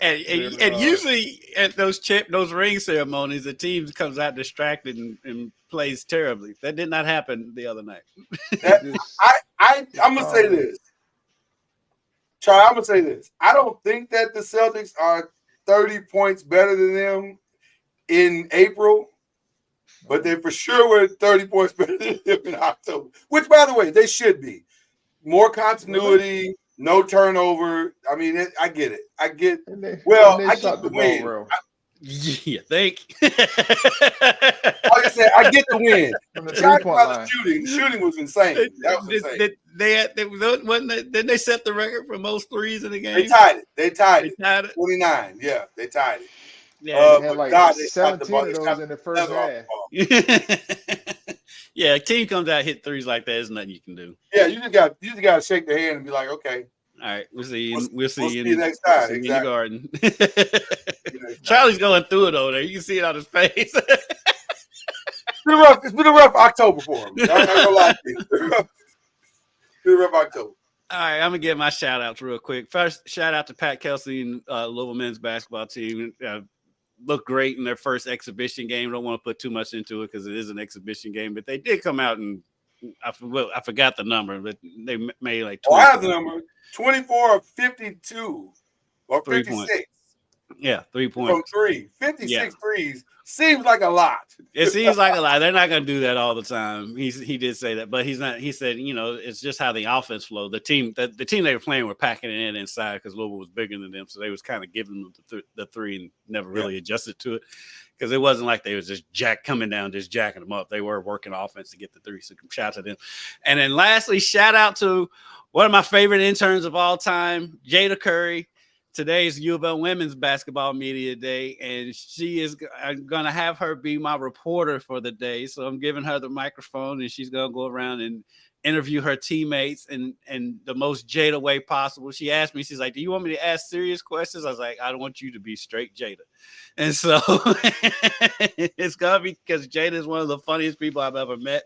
And usually at those ring ceremonies, the team comes out distracted and plays terribly. That did not happen the other night. I'm gonna say this, Charlie. I'm gonna say this. I don't think that the Celtics are 30 points better than them in April, but they for sure were 30 points better than them in October. Which, by the way, they should be. More continuity, no turnover. I mean, I get it. I get. I get the win. You think? Like I said, I get the win. The shooting was insane. That was insane. Didn't they set the record for most threes in the game? They tied it. 29. Yeah, they tied it. Yeah, they had like 17 of those in the first half. Yeah, a team comes out hit threes like that. There's nothing you can do. Yeah, you just got to shake their hand and be like, okay. All right, we'll see you next time. In the garden. Charlie's going through it over there. You can see it on his face. It's been a rough October for him. I'm not gonna lie to you. It's been a rough October. All right, I'm gonna get my shout outs real quick. First, shout out to Pat Kelsey and Louisville men's basketball team. Looked great in their first exhibition game. Don't want to put too much into it because it is an exhibition game, but they did come out and I forgot the number, but they made like 20. I have the number 24 of 52 or 56. Yeah, 3 points from three. 56 threes seems like a lot. It seems like a lot. They're not going to do that all the time. He did say that, but he's not. He said, it's just how the offense flowed. The team they were playing were packing it in inside because Louisville was bigger than them, so they was kind of giving them the three and never really adjusted to it because it wasn't like they was just coming down, just jacking them up. They were working offense to get the three. So shout out to them. And then lastly, shout out to one of my favorite interns of all time, Jada Curry. Today's U of L Women's Basketball Media Day, and she is going to have her be my reporter for the day. So I'm giving her the microphone, and she's going to go around and interview her teammates in the most Jada way possible. She asked me, she's like, do you want me to ask serious questions? I was like, I don't want you to be straight Jada. And so it's going to be because Jada is one of the funniest people I've ever met.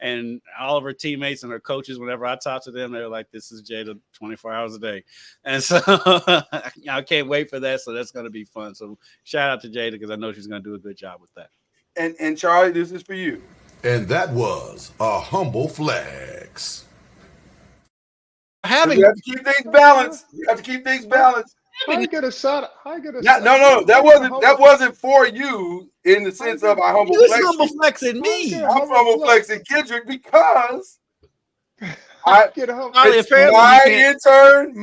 And all of her teammates and her coaches, whenever I talk to them, they're like, this is Jada 24 hours a day. And so I can't wait for that. So that's going to be fun. So shout out to Jada because I know she's going to do a good job with that. And Charlie, this is for you. And that was a humble flex. You have to keep things balanced. How you get a shot? No, that wasn't for you in the sense of I humble flex. You humble flexing me. I'm humble flexing Kendrick because my intern,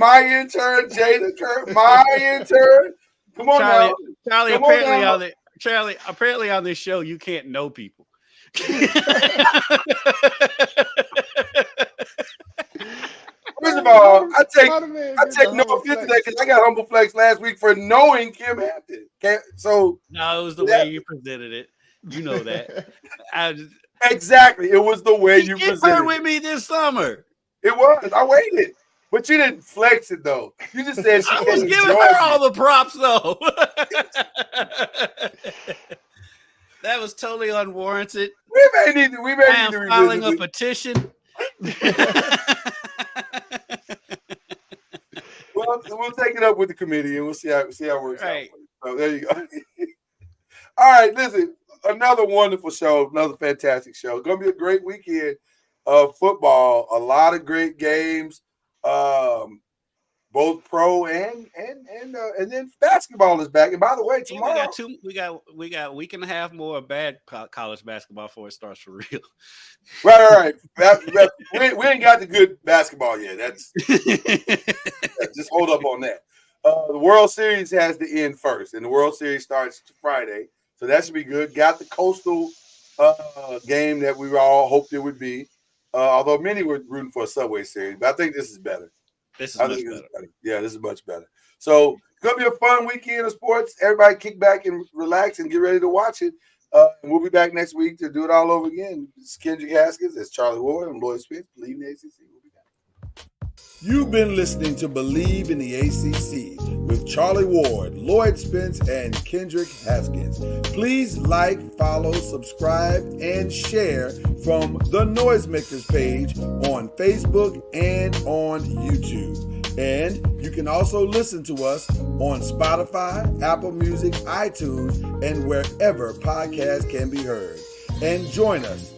Jada Kerr, my intern. Come on, Charlie. Apparently on this show you can't know people. First of all, I take no offense to that because I got humble flex last week for knowing Kim Hampton. So no, it was the way you presented it. You know that. Exactly, it was the way you presented her with me this summer. It was. I waited, but you didn't flex it though. You just said I was giving her all the props though. That was totally unwarranted. We may need to filing a petition Well, we'll take it up with the committee and we'll see how it works Right. out. So there you go. All right, listen, another wonderful show, another fantastic show. Going to be a great weekend of football. A lot of great games, both pro and then basketball is back. And by the way, tomorrow we got a week and a half more of bad college basketball before it starts for real. Right. We ain't got the good basketball yet. That's just hold up on that. The World Series has to end first, and the World Series starts Friday, so that should be good. Got the Coastal game that we all hoped it would be, although many were rooting for a Subway Series, but I think this is better. This is much better. Yeah, this is much better. So it's gonna be a fun weekend of sports. Everybody kick back and relax and get ready to watch it. And we'll be back next week to do it all over again. It's Kendrick Haskins, it's Charlie Ward, I'm Lloyd Spence. Believe in the ACC. We'll be back. You've been listening to Believe in the ACC with Charlie Ward, Lloyd Spence, and Kendrick Haskins. Please like, follow, subscribe, and share from the Noisemakers page on Facebook and on YouTube. And you can also listen to us on Spotify, Apple Music, iTunes, and wherever podcasts can be heard. And join us